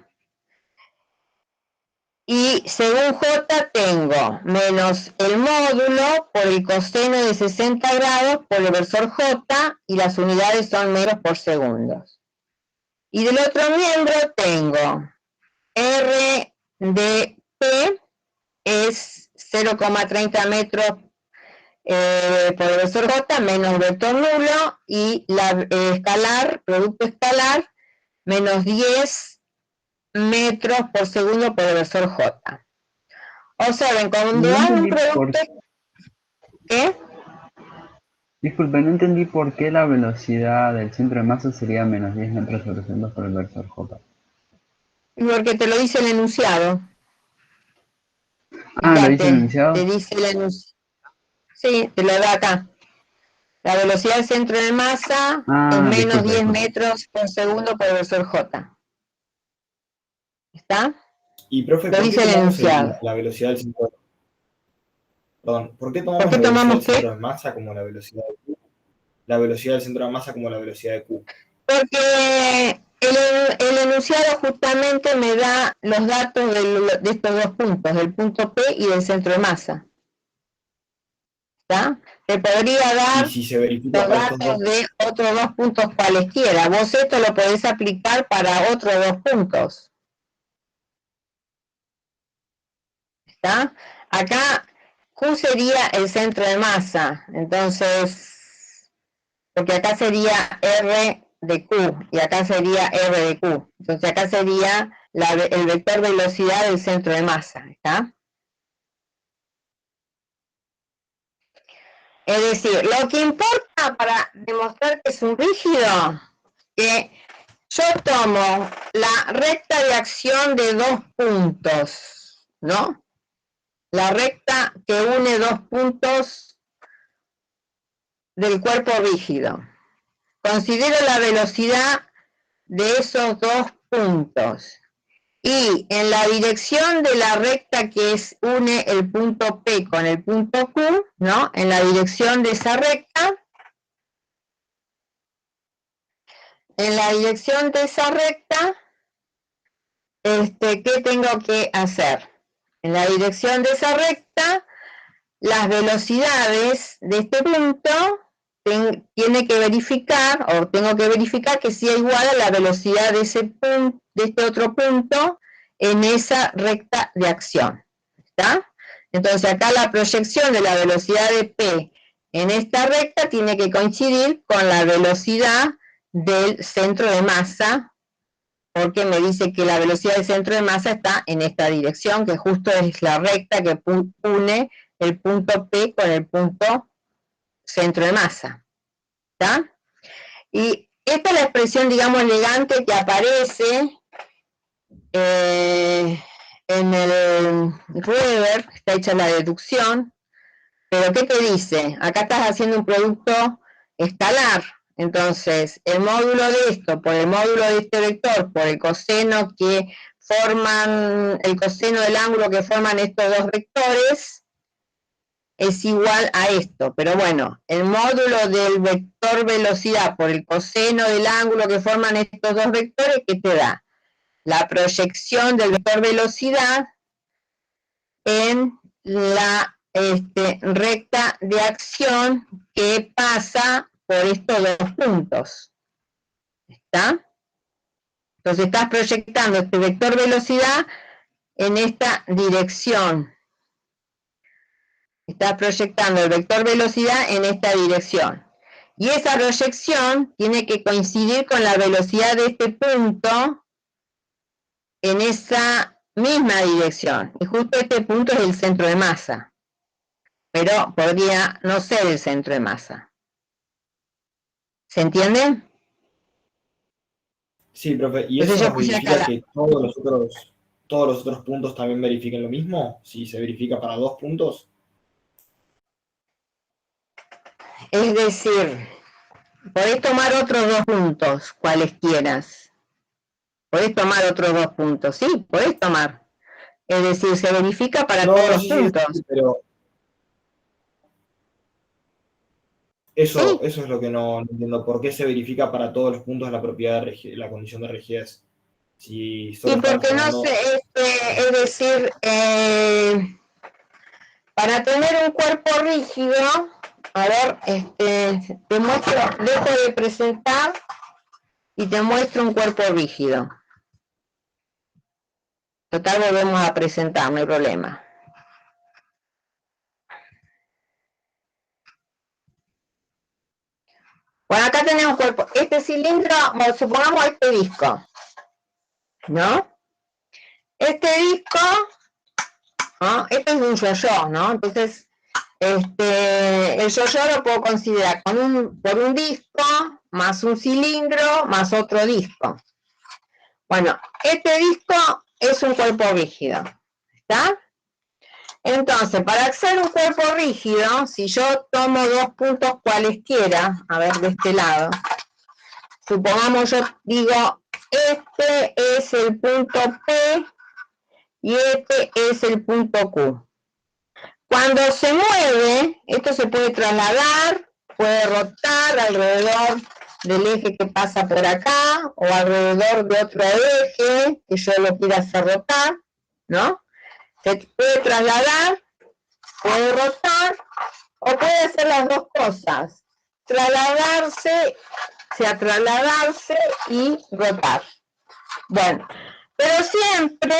Y según J tengo menos el módulo por el coseno de 60 grados por el versor J y las unidades son metros por segundos. Y del otro miembro tengo R de P es 0,30 metros por el versor J menos vector nulo y la producto escalar, menos 10 metros por segundo por el versor J. Observen, cuando hago un producto... ¿Qué? Disculpe, no entendí por qué la velocidad del centro de masa sería menos 10 metros sobre segundo por el versor J. Porque te lo dice el enunciado. Ah, ¿lo dice el Fíjate, enunciado? te dice el enunciado. Sí, te lo da acá. La velocidad del centro de masa es menos disculpe, 10 disculpe. metros por segundo por el versor J. ¿Está? Y profe, Lo ¿por qué dice el tomamos enunciado. la velocidad del centro? Perdón, ¿por qué tomamos ¿Por qué la velocidad tomamos del qué? centro de masa como la velocidad de Q? La velocidad del centro de masa como la velocidad de Q. Porque el enunciado justamente me da los datos de estos dos puntos, del punto P y del centro de masa. ¿Está? Te podría dar Y si se verifica los para estos datos dos, de otros dos puntos cualesquiera. Vos esto lo podés aplicar para otros dos puntos. ¿Está? Acá Q sería el centro de masa, entonces, porque acá sería R de Q y acá sería R de Q. Entonces acá sería el vector velocidad del centro de masa. ¿Está? Es decir, lo que importa para demostrar que es un rígido, que yo tomo la recta de acción de dos puntos, ¿no? La recta que une dos puntos del cuerpo rígido. Considero la velocidad de esos dos puntos. Y en la dirección de la recta que une el punto P con el punto Q, ¿no? En la dirección de esa recta, ¿qué tengo que hacer? En la dirección de esa recta, las velocidades de este punto tiene que verificar, o tengo que verificar que sea igual a la velocidad de ese punto, de este otro punto, en esa recta de acción. ¿Está? Entonces acá la proyección de la velocidad de P en esta recta tiene que coincidir con la velocidad del centro de masa, porque me dice que la velocidad del centro de masa está en esta dirección, que justo es la recta que une el punto P con el punto centro de masa. ¿Está? Y esta es la expresión, digamos, elegante que aparece en el Weber, está hecha la deducción, pero ¿qué te dice? Acá estás haciendo un producto escalar, entonces el módulo de esto por el módulo de este vector por el coseno que forman, el coseno del ángulo que forman estos dos vectores es igual a esto, pero bueno, el módulo del vector velocidad por el coseno del ángulo que forman estos dos vectores, ¿qué te da? La proyección del vector velocidad en la recta de acción que pasa por estos dos puntos. ¿Está? Entonces estás proyectando este vector velocidad en esta dirección. Está proyectando el vector velocidad en esta dirección. Y esa proyección tiene que coincidir con la velocidad de este punto en esa misma dirección. Y justo este punto es el centro de masa. Pero podría no ser el centro de masa. ¿Se entiende? Sí, profe, ¿y Entonces eso yo nos puse verifica acá que todos los otros puntos también verifiquen lo mismo? Si se verifica para 2 puntos. Es decir, podés tomar otros 2 puntos, cualesquieras. Podés tomar otros 2 puntos, sí, podés tomar. Es decir, se verifica para todos los puntos. Sí, pero ¿Sí? eso es lo que no entiendo. ¿Por qué se verifica para todos los puntos la propiedad de la condición de rigidez? Si solo Sí, estamos porque no hablando... sé, es decir, para tener un cuerpo rígido, a ver, te muestro, dejo de presentar y te muestro un cuerpo rígido. Total, volvemos a presentar, no hay problema. Bueno, acá tenemos cuerpo. Este cilindro, bueno, supongamos este disco, ¿no? Este disco, ¿no? Este es un yo-yo, ¿no? Entonces, el yo-yo lo puedo considerar por un disco, más un cilindro, más otro disco. Bueno, este disco es un cuerpo rígido, ¿está? Entonces, para hacer un cuerpo rígido, si yo tomo 2 puntos cualesquiera, a ver, de este lado, supongamos yo digo, este es el punto P y este es el punto Q. Cuando se mueve, esto se puede trasladar, puede rotar alrededor del eje que pasa por acá, o alrededor de otro eje que yo lo quiera hacer rotar, ¿no? Se puede trasladar, puede rotar, o puede hacer las dos cosas, trasladarse y rotar. Bueno, pero siempre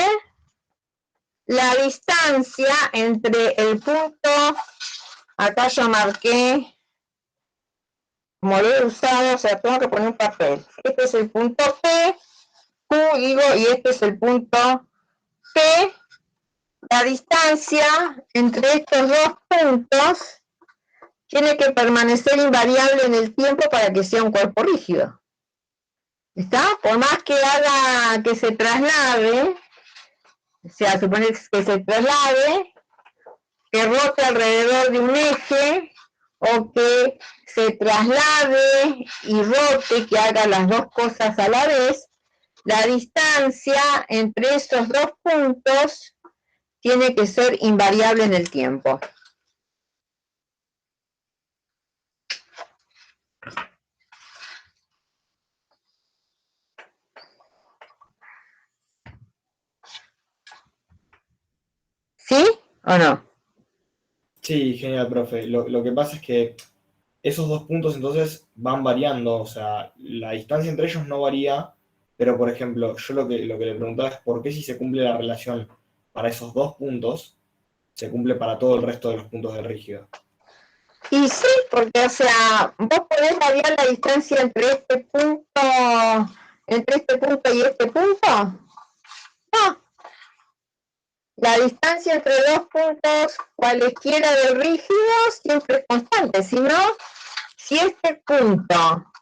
la distancia entre el punto, acá yo marqué, como lo he usado, o sea, tengo que poner un papel. Este es el punto P, Q digo, y este es el punto P. La distancia entre estos dos puntos tiene que permanecer invariable en el tiempo para que sea un cuerpo rígido. ¿Está? Por más que haga que se traslade, o sea, supone que se traslade, que rote alrededor de un eje, o que se traslade y rote, que haga las dos cosas a la vez, la distancia entre esos dos puntos tiene que ser invariable en el tiempo. ¿Sí o no? Sí, genial, profe. Lo que pasa es que esos 2 puntos entonces van variando, o sea, la distancia entre ellos no varía, pero por ejemplo, yo lo que le preguntaba es por qué si se cumple la relación para esos 2 puntos, se cumple para todo el resto de los puntos del rígido. Y sí, porque, o sea, vos podés variar la distancia entre este punto y este punto. No. la distancia entre dos puntos, cualesquiera del rígido, siempre es constante. Si no, si este punto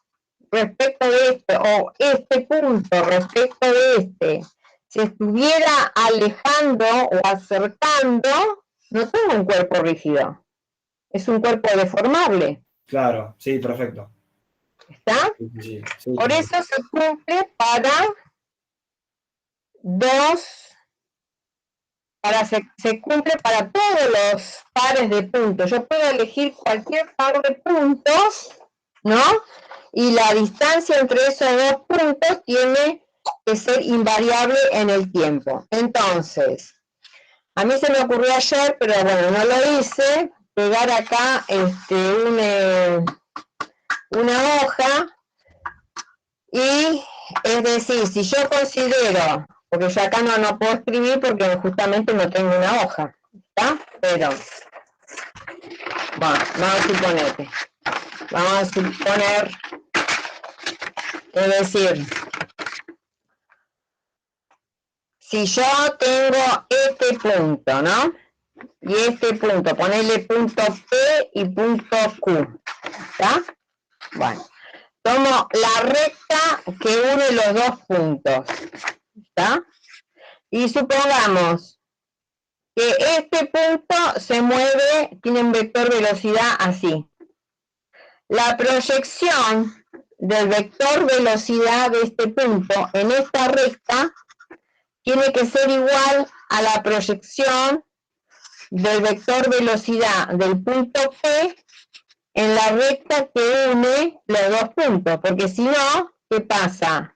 respecto de este, o este punto respecto de este, se estuviera alejando o acercando, no tengo un cuerpo rígido. Es un cuerpo deformable. Claro, sí, perfecto. ¿Está? Sí, Por eso se cumple se cumple para todos los pares de puntos. Yo puedo elegir cualquier par de puntos, ¿no? Y la distancia entre esos dos puntos tiene que ser invariable en el tiempo. Entonces, a mí se me ocurrió ayer, pero bueno, no lo hice, pegar acá una hoja y, es decir, si yo considero, porque yo acá no puedo escribir porque justamente no tengo una hoja, ¿está? Pero, bueno, vamos a suponer, es decir, si yo tengo este punto, ¿no? Y este punto, ponerle punto P y punto Q, ¿está? Bueno, tomo la recta que une los dos puntos, ¿está? Y supongamos que este punto se mueve, tiene un vector velocidad así. La proyección del vector velocidad de este punto en esta recta tiene que ser igual a la proyección del vector velocidad del punto P en la recta que une los dos puntos, porque si no, ¿qué pasa?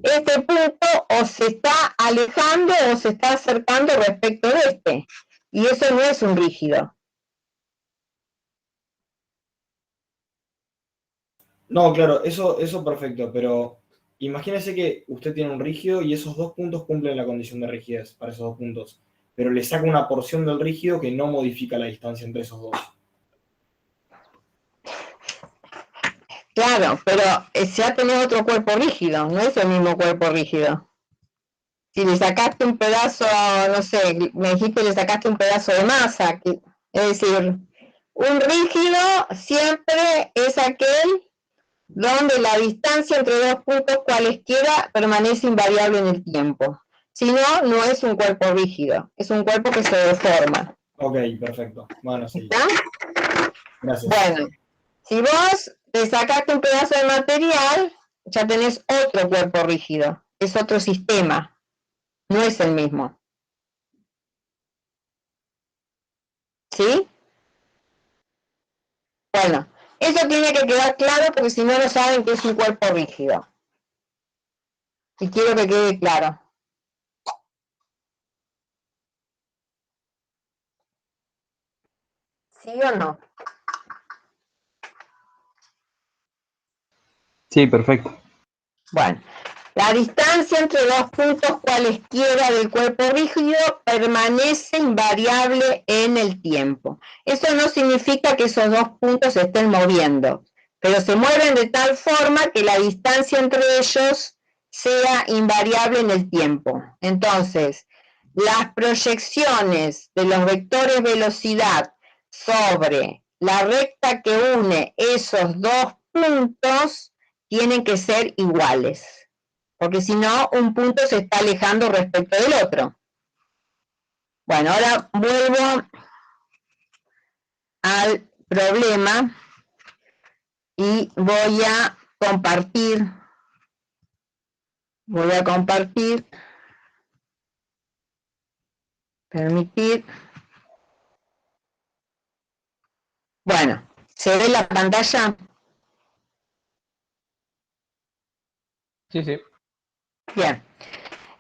Este punto o se está alejando o se está acercando respecto de este, y eso no es un rígido. No, claro, eso perfecto, pero imagínese que usted tiene un rígido y esos dos puntos cumplen la condición de rigidez para esos dos puntos, pero le saca una porción del rígido que no modifica la distancia entre esos dos. Claro, pero ya tenés otro cuerpo rígido, no es el mismo cuerpo rígido. Si le sacaste un pedazo, no sé, me dijiste que le sacaste un pedazo de masa, es decir, un rígido siempre es aquel donde la distancia entre dos puntos cualesquiera permanece invariable en el tiempo. Si no, no es un cuerpo rígido, es un cuerpo que se deforma. Ok, perfecto. Bueno, sí. ¿Está? Gracias. Bueno, si vos te sacaste un pedazo de material, ya tenés otro cuerpo rígido, es otro sistema, no es el mismo. ¿Sí? Bueno, eso tiene que quedar claro porque si no, no saben que es un cuerpo rígido. Y quiero que quede claro. ¿Sí o no? Sí, perfecto. Bueno, la distancia entre dos puntos cualesquiera del cuerpo rígido permanece invariable en el tiempo. Eso no significa que esos dos puntos se estén moviendo, pero se mueven de tal forma que la distancia entre ellos sea invariable en el tiempo. Entonces, las proyecciones de los vectores velocidad sobre la recta que une esos dos puntos tienen que ser iguales, porque si no, un punto se está alejando respecto del otro. Bueno, ahora vuelvo al problema y voy a compartir, permitir. Bueno, ¿se ve la pantalla? Sí, sí. Bien.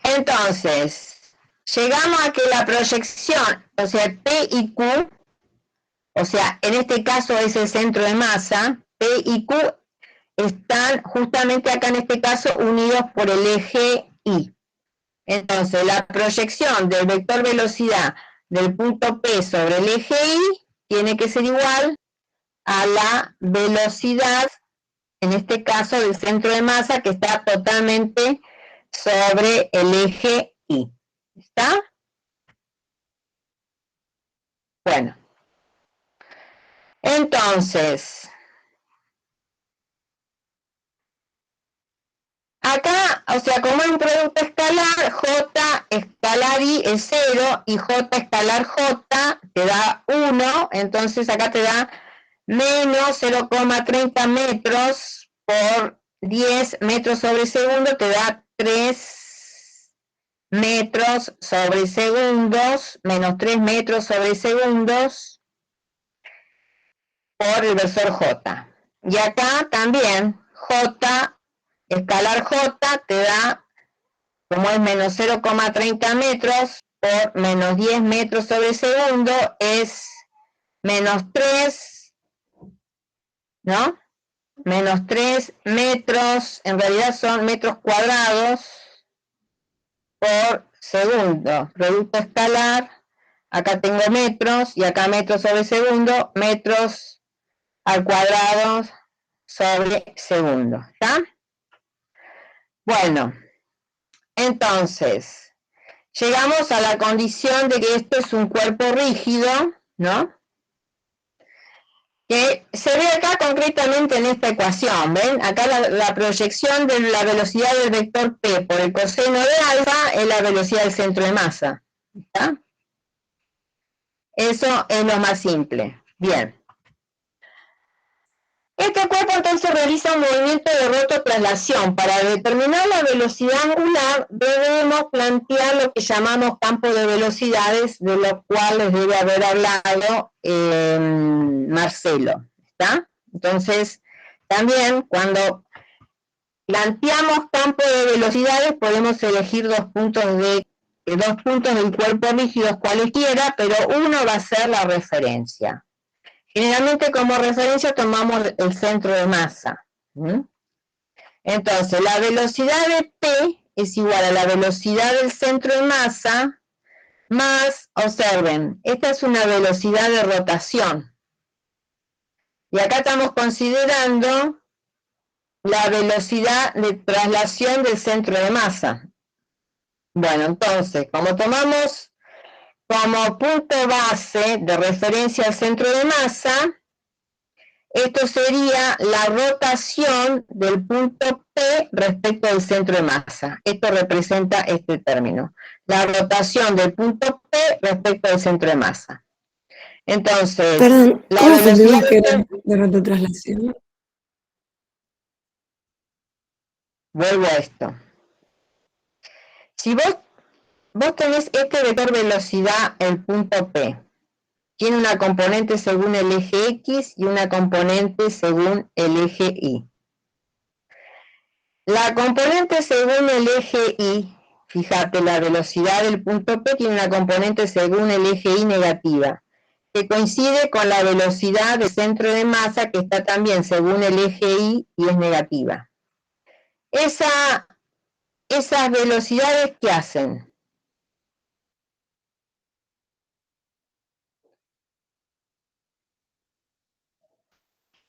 Entonces, llegamos a que la proyección, o sea, P y Q, o sea, en este caso es el centro de masa, P y Q están justamente acá en este caso unidos por el eje Y. Entonces, la proyección del vector velocidad del punto P sobre el eje Y tiene que ser igual a la velocidad, en este caso del centro de masa, que está totalmente sobre el eje Y. ¿Está? Entonces, acá, o sea, como es un producto escalar, J escalar I es 0 y J escalar J te da 1, entonces acá te da menos 0,30 metros por 10 metros sobre segundo, te da 3 metros sobre segundos, menos 3 metros sobre segundos por el versor J. Y acá también J, escalar J te da, como es menos 0,30 metros por menos 10 metros sobre segundo, es menos 3, ¿no? Menos 3 metros, en realidad son metros cuadrados por segundo. Producto escalar, acá tengo metros y acá metros sobre segundo, metros al cuadrado sobre segundo. ¿Está? Bueno, entonces, llegamos a la condición de que esto es un cuerpo rígido, ¿no? Que se ve acá concretamente en esta ecuación, ¿ven? Acá la proyección de la velocidad del vector P por el coseno de alfa es la velocidad del centro de masa. ¿Está? Eso es lo más simple. Bien. Este cuerpo entonces realiza un movimiento de rototraslación. Para determinar la velocidad angular debemos plantear lo que llamamos campo de velocidades, de lo cual les debe haber hablado Marcelo. ¿Está? Entonces, también cuando planteamos campo de velocidades podemos elegir dos puntos del cuerpo rígidos cualquiera, pero uno va a ser la referencia. Generalmente como referencia tomamos el centro de masa. Entonces, la velocidad de P es igual a la velocidad del centro de masa más, observen, esta es una velocidad de rotación. Y acá estamos considerando la velocidad de traslación del centro de masa. Bueno, entonces, como tomamos como punto base de referencia al centro de masa, esto sería la rotación del punto P respecto al centro de masa. Esto representa este término. La rotación del punto P respecto al centro de masa. Entonces, Perdón, la ¿cómo velocidad supimos que era de rototraslación? Vuelvo a esto. Si vos tenés este vector velocidad, el punto P, tiene una componente según el eje X y una componente según el eje Y. La componente según el eje Y, fíjate, la velocidad del punto P tiene una componente según el eje Y negativa, que coincide con la velocidad del centro de masa, que está también según el eje Y y es negativa. Esas velocidades, ¿qué hacen?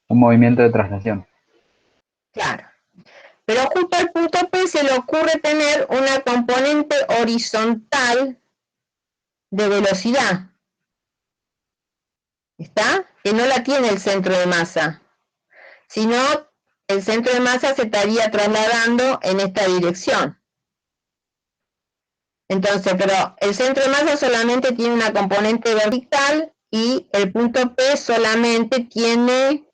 Un movimiento de traslación. Claro. Pero justo al punto P se le ocurre tener una componente horizontal de velocidad. ¿Está? Que no la tiene el centro de masa. Sino el centro de masa se estaría trasladando en esta dirección. Entonces, pero el centro de masa solamente tiene una componente vertical y el punto P solamente tiene,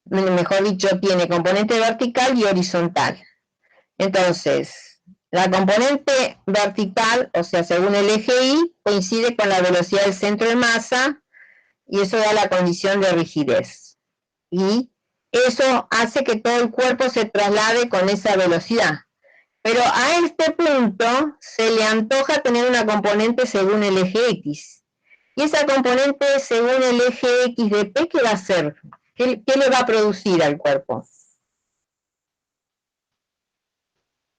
mejor dicho, tiene componente vertical y horizontal. Entonces, la componente vertical, o sea, según el eje Y, coincide con la velocidad del centro de masa y eso da la condición de rigidez. Y eso hace que todo el cuerpo se traslade con esa velocidad. Pero a este punto se le antoja tener una componente según el eje X. Y esa componente según el eje X de P, ¿qué va a hacer? ¿Qué le va a producir al cuerpo?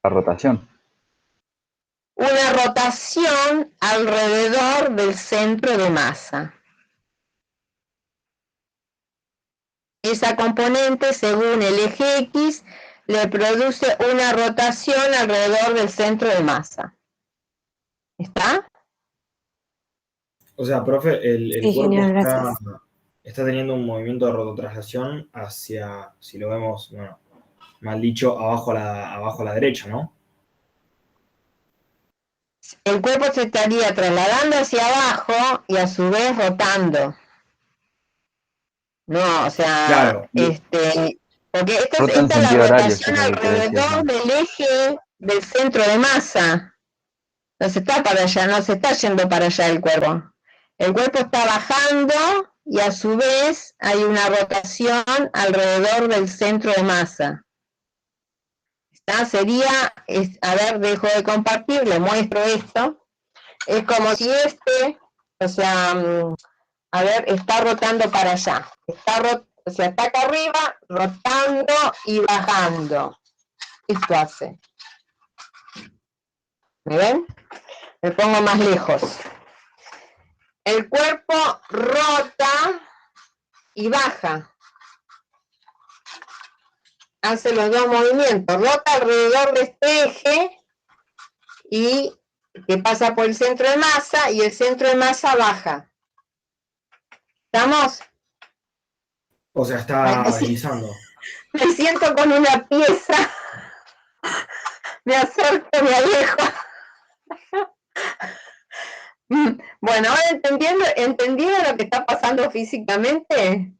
La rotación. Una rotación alrededor del centro de masa. Esa componente, según el eje X, le produce una rotación alrededor del centro de masa. ¿Está? O sea, profe, el Sí, cuerpo genial, está, gracias. está teniendo un movimiento de rototraslación hacia, si lo vemos, bueno, mal dicho, abajo a la derecha, ¿no? El cuerpo se estaría trasladando hacia abajo y a su vez rotando. No, o sea, Claro. porque esta Rota en es la sentido horario, rotación sería lo que decías, alrededor ¿no? del eje del centro de masa. No se está para allá, no se está yendo para allá el cuerpo. El cuerpo está bajando y a su vez hay una rotación alrededor del centro de masa. Sería, a ver, dejo de compartir, le muestro esto. Es como si o sea, a ver, está rotando para allá. O sea, está acá arriba, rotando y bajando. Esto hace. ¿Me ven? Me pongo más lejos. El cuerpo rota y baja. Hace los dos movimientos. Rota alrededor de este eje y que pasa por el centro de masa y el centro de masa baja. ¿Estamos? O sea, está deslizando. Me siento con una pieza. Me acerco, me alejo. Bueno, ahora ¿entendieron lo que está pasando físicamente?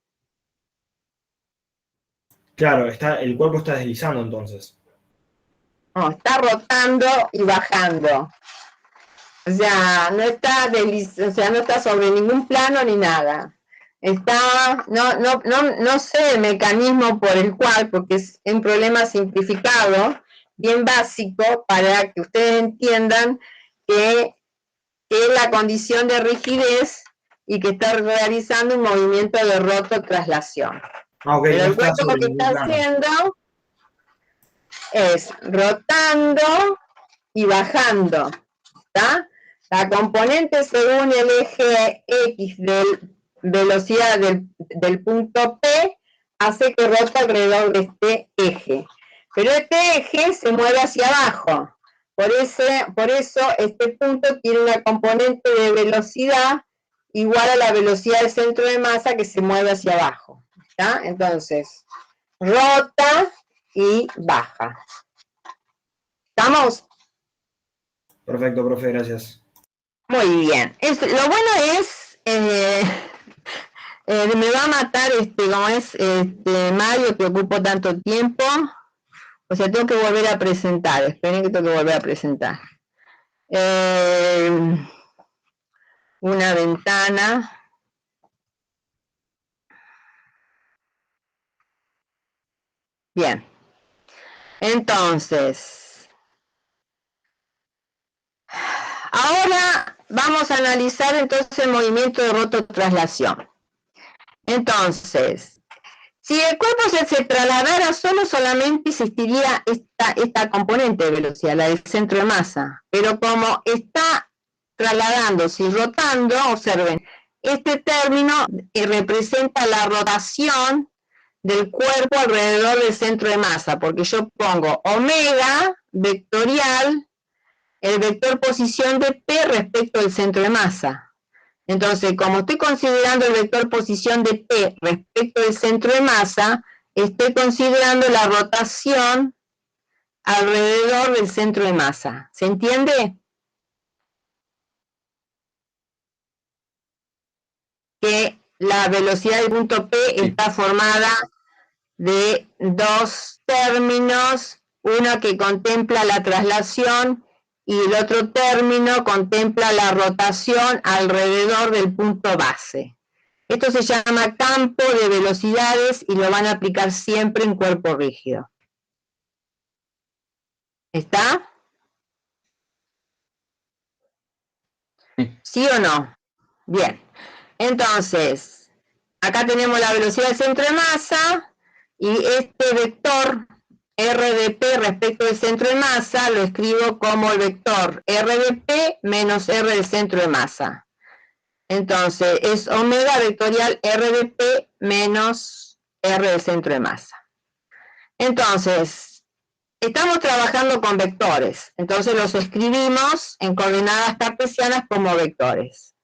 Claro, el cuerpo está deslizando entonces. No, está rotando y bajando. O sea, no está sobre ningún plano ni nada. No sé el mecanismo por el cual, porque es un problema simplificado, bien básico, para que ustedes entiendan que es la condición de rigidez y que está realizando un movimiento de rototraslación. Ah, ok, Pero no el está cuerpo lo sobre que ningún está plano. haciendo es rotando y bajando. ¿Está? La componente según el eje X de velocidad del punto P hace que rote alrededor de este eje. Pero este eje se mueve hacia abajo. Por eso este punto tiene una componente de velocidad igual a la velocidad del centro de masa que se mueve hacia abajo. ¿Está? Entonces, rota y baja. ¿Estamos? Perfecto, profe, gracias. Muy bien. Lo bueno es, me va a matar como es Mario, que ocupo tanto tiempo. O sea, tengo que volver a presentar. Esperen que tengo que volver a presentar. Una ventana. Bien. Entonces, ahora vamos a analizar entonces el movimiento de rototraslación. Entonces, si el cuerpo se trasladara solamente existiría esta componente de velocidad, la del centro de masa. Pero como está trasladándose y rotando, observen, este término representa la rotación del cuerpo alrededor del centro de masa, porque yo pongo omega vectorial, el vector posición de P respecto del centro de masa. Entonces, como estoy considerando el vector posición de P respecto del centro de masa, estoy considerando la rotación alrededor del centro de masa. ¿Se entiende? Que la velocidad del punto P está formada de dos términos, uno que contempla la traslación y el otro término contempla la rotación alrededor del punto base. Esto se llama campo de velocidades y lo van a aplicar siempre en cuerpo rígido. ¿Está? ¿Sí o no? Bien. Entonces, acá tenemos la velocidad del centro de masa y este vector R de P respecto del centro de masa lo escribo como el vector R de P menos R del centro de masa. Entonces, es omega vectorial R de P menos R del centro de masa. Entonces, estamos trabajando con vectores. Entonces, los escribimos en coordenadas cartesianas como vectores.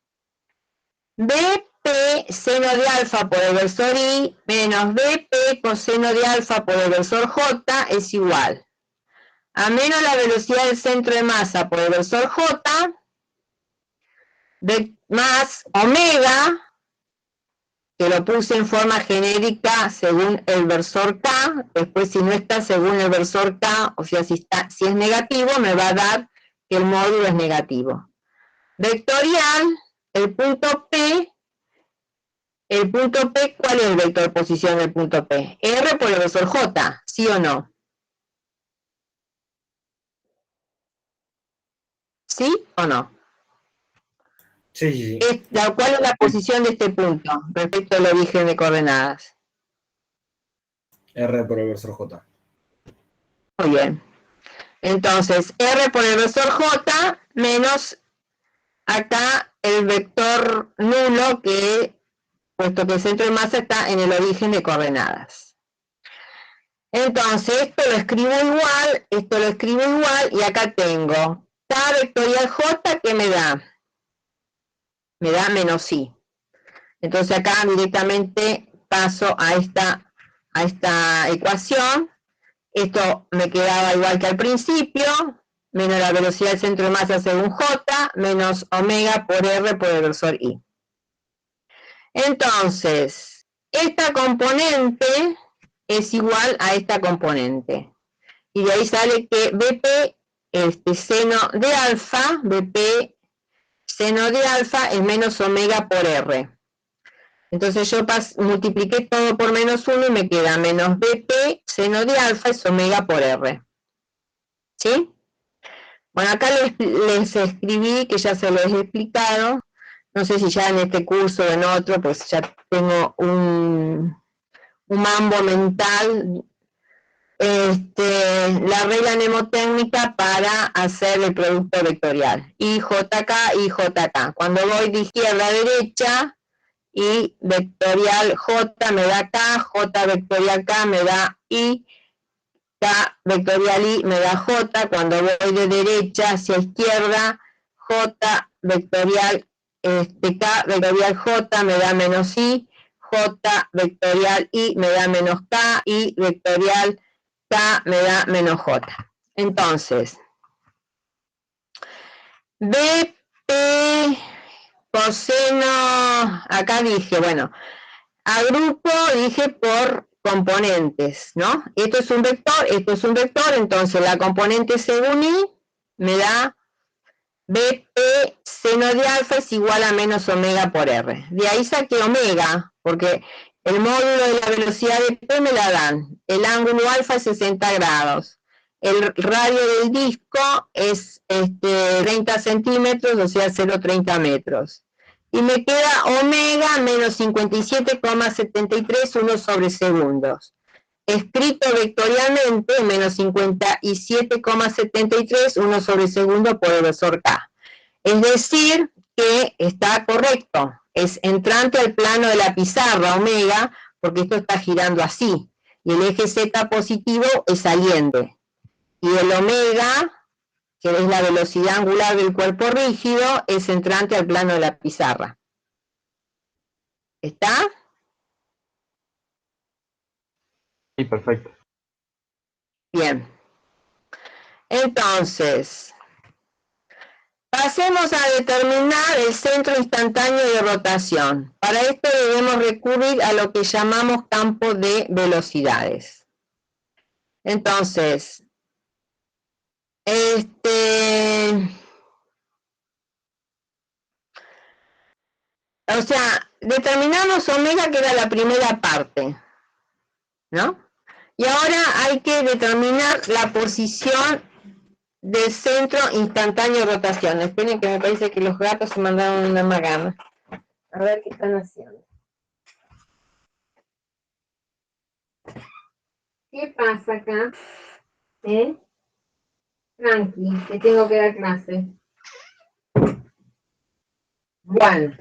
BP BP seno de alfa por el versor I menos BP coseno de alfa por el versor J es igual a menos la velocidad del centro de masa por el versor J más omega, que lo puse en forma genérica según el versor K, después si no está según el versor K, o sea, si es negativo, me va a dar que el módulo es negativo. Vectorial, el punto P, ¿cuál es el vector de posición del punto P? R por el versor J, ¿sí o no? ¿Sí o no? Sí. ¿Cuál es la posición de este punto respecto al origen de coordenadas? R por el versor J. Muy bien. Entonces, R por el versor J menos acá el vector nulo, puesto que el centro de masa está en el origen de coordenadas. Entonces, esto lo escribo igual, y acá tengo K vectorial J que me da menos I. Entonces acá directamente paso a esta ecuación. Esto me quedaba igual que al principio, menos la velocidad del centro de masa según J, menos omega por R por el versor I. Entonces, esta componente es igual a esta componente. Y de ahí sale que BP, seno de alfa, BP seno de alfa es menos omega por R. Entonces yo multipliqué todo por menos 1 y me queda menos BP seno de alfa es omega por R. ¿Sí? Bueno, acá les escribí, que ya se los he explicado, no sé si ya en este curso o en otro, pues ya tengo un mambo mental, la regla mnemotécnica para hacer el producto vectorial. IJK, IJK. Cuando voy de izquierda a derecha, I vectorial J me da K, J vectorial K me da I, K vectorial I me da J. Cuando voy de derecha hacia izquierda, J vectorial K vectorial J me da menos I, J vectorial I me da menos K, I vectorial K me da menos J. Entonces, BP coseno, acá dije, bueno, agrupo, dije por componentes, ¿no? Esto es un vector, entonces la componente según I me da BP seno de alfa es igual a menos omega por R. De ahí saqué omega, porque el módulo de la velocidad de P me la dan. El ángulo alfa es 60 grados. El radio del disco es 30 centímetros, o sea, 0,30 metros. Y me queda omega menos 57,73, 1 sobre segundos. Escrito vectorialmente, menos 57,73, 1 sobre segundo por el versor K. Es decir, que está correcto. Es entrante al plano de la pizarra, omega, porque esto está girando así. Y el eje Z positivo es saliente. Y el omega, que es la velocidad angular del cuerpo rígido, es entrante al plano de la pizarra. ¿Está? Sí, perfecto. Bien. Entonces, pasemos a determinar el centro instantáneo de rotación. Para esto debemos recurrir a lo que llamamos campo de velocidades. Entonces, o sea, determinamos omega, que era la primera parte, ¿no? Y ahora hay que determinar la posición del centro instantáneo de rotación. Esperen, que me parece que los gatos se mandaron una magana. A ver qué están haciendo. ¿Qué pasa acá? Tranqui, que tengo que dar clase. Bueno.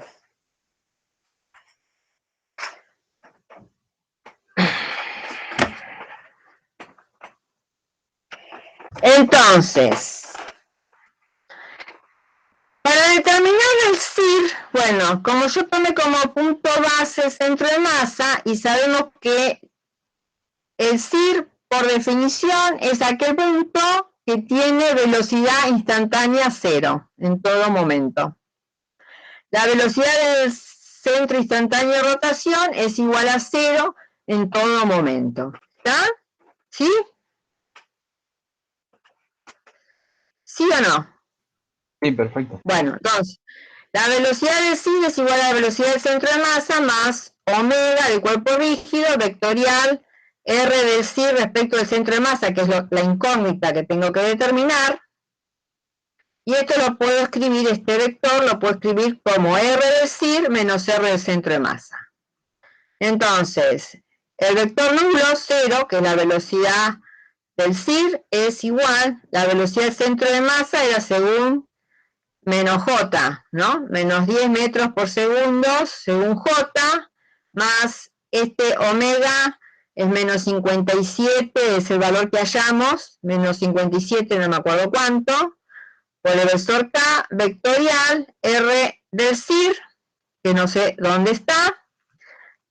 Entonces, para determinar el CIR, bueno, como yo tomé como punto base el centro de masa, y sabemos que el CIR, por definición, es aquel punto que tiene velocidad instantánea cero en todo momento. La velocidad del centro instantáneo de rotación es igual a cero en todo momento. ¿Está? ¿Sí? ¿Sí o no? Sí, perfecto. Bueno, entonces, la velocidad del CIR es igual a la velocidad del centro de masa más omega del cuerpo rígido vectorial R del CIR respecto del centro de masa, que es la incógnita que tengo que determinar. Y esto lo puedo escribir, este vector lo puedo escribir como R del CIR menos R del centro de masa. Entonces, el vector nulo, 0, que es la velocidad del CIR, es igual, la velocidad del centro de masa era según menos J, ¿no? Menos 10 metros por segundo según J, más este omega es menos 57, es el valor que hallamos, menos 57, no me acuerdo cuánto, por el versor K vectorial R del CIR, que no sé dónde está,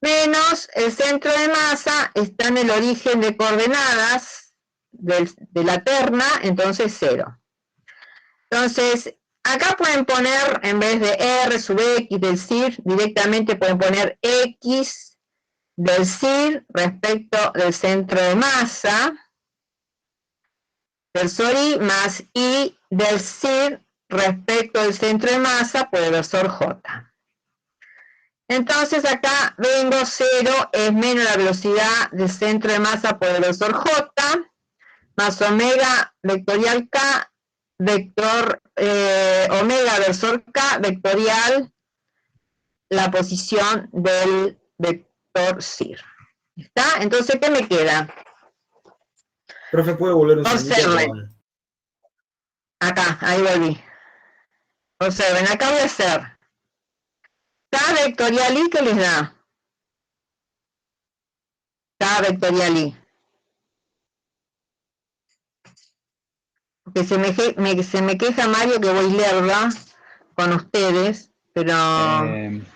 menos el centro de masa está en el origen de coordenadas de la terna, entonces 0. Entonces, acá pueden poner, en vez de R sub X del CIR, directamente pueden poner X del CIR respecto del centro de masa, versor I, más I del CIR respecto del centro de masa por el versor J. Entonces acá vengo 0 es menos la velocidad del centro de masa por el versor J, más omega vectorial K, vector omega versor K, vectorial la posición del vector CIR. ¿Está? Entonces, ¿qué me queda? Profe, ¿puede volver un Observen. segundito? Acá, ahí volví. Observen, acá voy a hacer K vectorial I, ¿qué les da? K vectorial I. Porque se me queja Mario que voy lerda con ustedes, pero...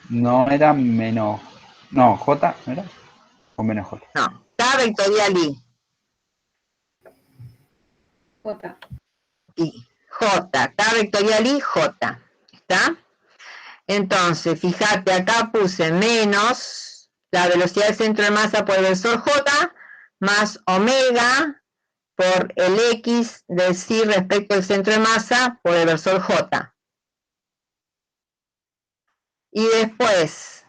No era menos... No, J, ¿no era? O menos J. No, K vectorial I. J. Y J, K vectorial I, J. ¿Está? Entonces, fíjate, acá puse menos la velocidad del centro de masa por el versor J, más omega por el X del CIR respecto al centro de masa por el versor J. Y después,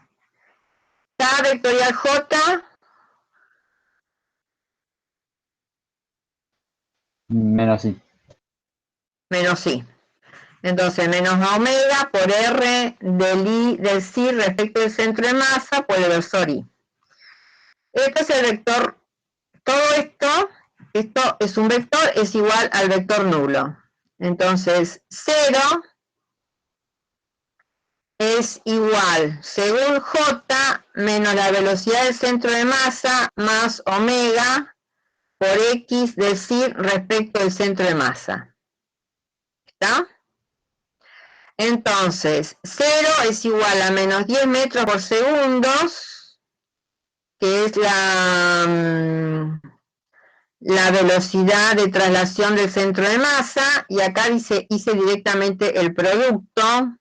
K vectorial J, Menos I. menos I. Entonces, menos omega por R del I del CIR respecto del centro de masa por el versor I. Este es el vector. Todo esto es un vector, es igual al vector nulo. Entonces, 0 es igual, según J, menos la velocidad del centro de masa más omega por X del CIR respecto del centro de masa. ¿Está? Entonces, 0 es igual a menos 10 metros por segundo, que es la velocidad de traslación del centro de masa, y acá hice directamente el producto,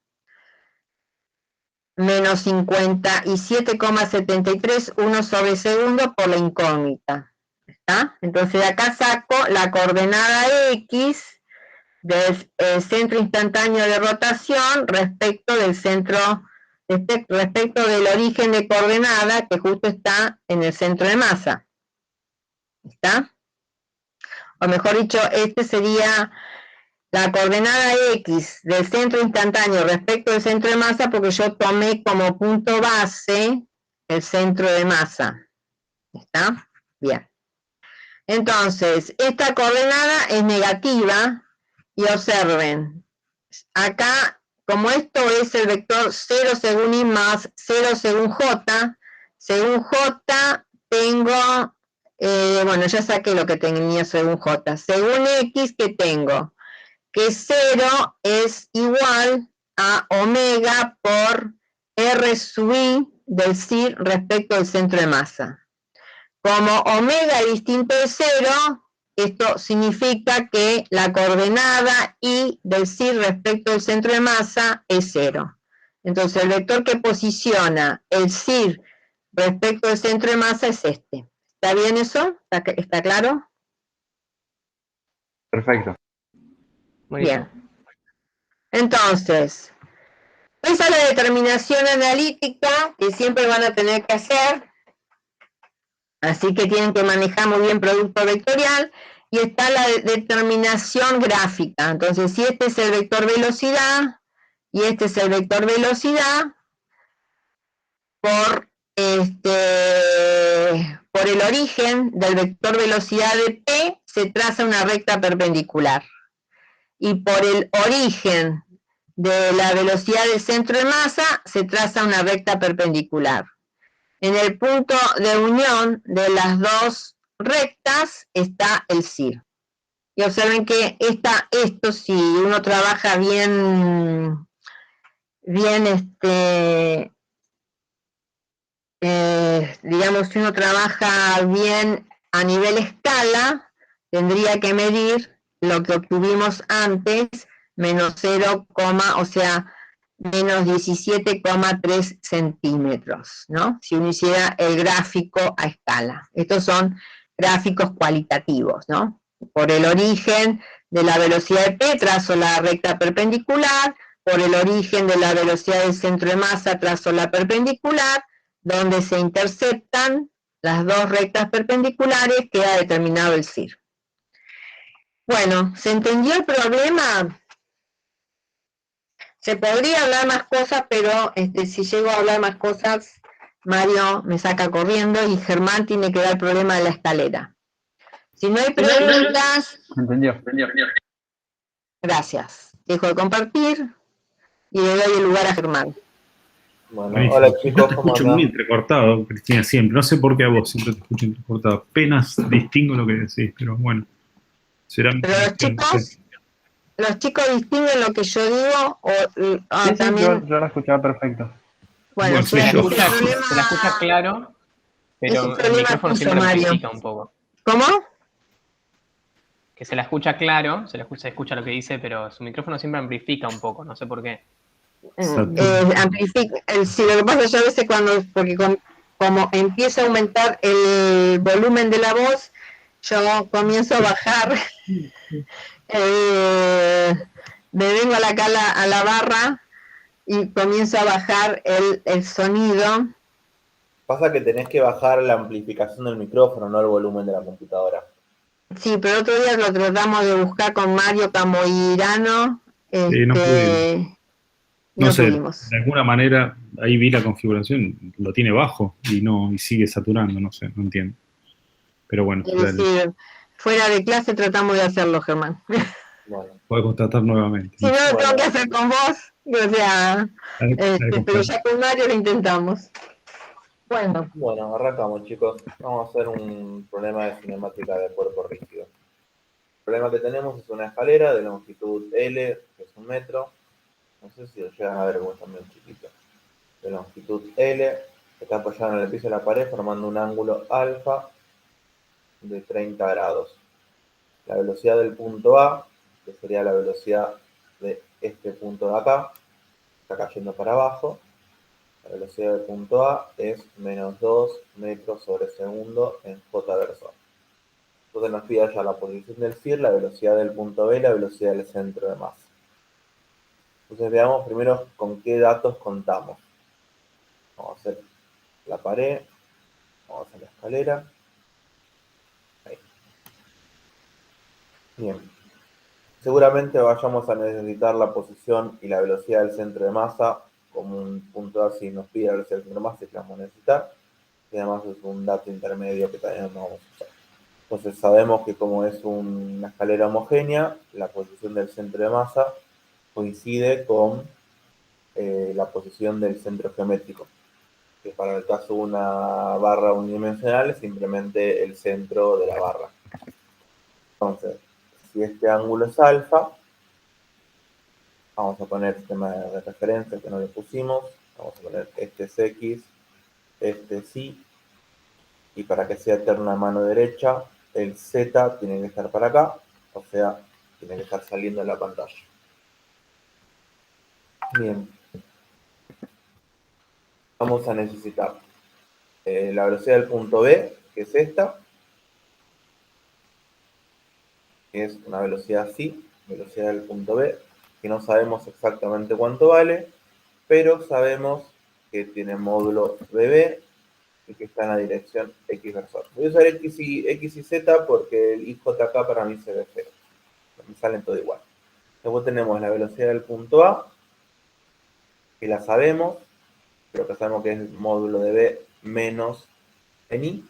menos 57,73, 1 sobre segundo por la incógnita. ¿Está? Entonces acá saco la coordenada X del centro instantáneo de rotación respecto del centro, respecto del origen de coordenada que justo está en el centro de masa. ¿Está? O mejor dicho, este sería la coordenada X del centro instantáneo respecto del centro de masa, porque yo tomé como punto base el centro de masa. ¿Está? Bien. Entonces, esta coordenada es negativa, y observen, acá, como esto es el vector 0 según I más 0 según J tengo, bueno, ya saqué lo que tenía según J. Según X, ¿qué tengo? Que 0 es igual a omega por R sub I del CIR respecto al centro de masa. Como omega es distinto de 0, esto significa que la coordenada I del CIR respecto al centro de masa es 0. Entonces el vector que posiciona el CIR respecto al centro de masa es este. ¿Está bien eso? ¿Está claro? Perfecto. Buenísimo. Bien. Entonces, esa es la determinación analítica que siempre van a tener que hacer. Así que tienen que manejar muy bien producto vectorial. Y está la determinación gráfica. Entonces, si este es el vector velocidad y este es el vector velocidad, por el origen del vector velocidad de P se traza una recta perpendicular. Y por el origen de la velocidad del centro de masa se traza una recta perpendicular. En el punto de unión de las dos rectas está el CIR. Y observen que esto si uno trabaja digamos, si uno trabaja bien a nivel escala, tendría que medir lo que obtuvimos antes, menos 0, o sea, menos 17,3 centímetros, ¿no? Si uno hiciera el gráfico a escala. Estos son gráficos cualitativos, ¿no? Por el origen de la velocidad de P trazo la recta perpendicular, por el origen de la velocidad del centro de masa trazo la perpendicular, donde se interceptan las dos rectas perpendiculares queda determinado el CIR. Bueno, ¿se entendió el problema? Se podría hablar más cosas, pero si llego a hablar más cosas, Mario me saca corriendo y Germán tiene que dar el problema de la escalera. Si no hay preguntas, ¿Entendió? gracias. Dejo de compartir y le doy el lugar a Germán. Bueno, Buenísimo. hola Yo chicos, te ¿cómo escucho muy andan? entrecortado, Cristina, siempre. No sé por qué a vos siempre te escucho entrecortado. Apenas distingo lo que decís, pero bueno. Será mi Pero conexión, no sé. los chicos distinguen lo que yo digo o Sí, también, yo la escuchaba perfecto. bueno, Bueno, soy suena yo. un problema, Se la escucha claro, es un pero el problema micrófono tuyo, siempre Mario. amplifica un poco. ¿Cómo? Que se la escucha claro, se escucha lo que dice, pero su micrófono siempre amplifica un poco, no sé por qué. Amplifica. Sí, lo que pasa yo a veces porque como empieza a aumentar el volumen de la voz, yo comienzo a bajar, me vengo a la barra y comienzo a bajar el sonido. Pasa que tenés que bajar la amplificación del micrófono, no el volumen de la computadora. Sí, pero otro día lo tratamos de buscar con Mario Camoirano, No pudimos. No no sé, pudimos. de alguna manera ahí vi la configuración, lo tiene bajo y sigue saturando, no sé, no entiendo. Pero bueno, Es decir, fuera de clase tratamos de hacerlo, Germán. Bueno, podemos tratar nuevamente. Si no lo tengo que hacer con vos, o sea, pero ya con Mario lo intentamos. Bueno, arrancamos chicos. Vamos a hacer un problema de cinemática de cuerpo rígido. El problema que tenemos es una escalera de longitud L, que es 1 metro. No sé si lo llegan a ver como está muy chiquito. De longitud L, que está apoyada en el piso de la pared formando un ángulo alfa de 30 grados. La velocidad del punto A, que sería la velocidad de este punto de acá, está cayendo para abajo. La velocidad del punto A es menos 2 metros sobre segundo en J versor. Entonces nos pide ya la posición del CIR, la velocidad del punto B y la velocidad del centro de masa. Entonces veamos primero con qué datos contamos. Vamos a hacer la pared, vamos a hacer la escalera. Ahí. Bien. Seguramente vayamos a necesitar la posición y la velocidad del centro de masa como un punto A si nos pide la velocidad del centro de masa y que vamos a necesitar. Y además es un dato intermedio que también vamos a usar. Entonces sabemos que como es una escalera homogénea, la posición del centro de masa coincide con la posición del centro geométrico, que para el caso de una barra unidimensional es simplemente el centro de la barra. Entonces, si este ángulo es alfa, Vamos a poner sistema de referencia que no le pusimos. Vamos a poner este es X, este es Y. Y para que sea eterna mano derecha, el Z tiene que estar para acá. O sea, tiene que estar saliendo de la pantalla. Bien. Vamos a necesitar la velocidad del punto B, que es esta. Que es una velocidad así, velocidad del punto B, que no sabemos exactamente cuánto vale, pero sabemos que tiene módulo BB y que está en la dirección X versor. Voy a usar X y Z porque el IJK para mí se ve feo. Me salen todo igual. Luego tenemos la velocidad del punto A, que la sabemos, pero que sabemos que es el módulo de B menos en I.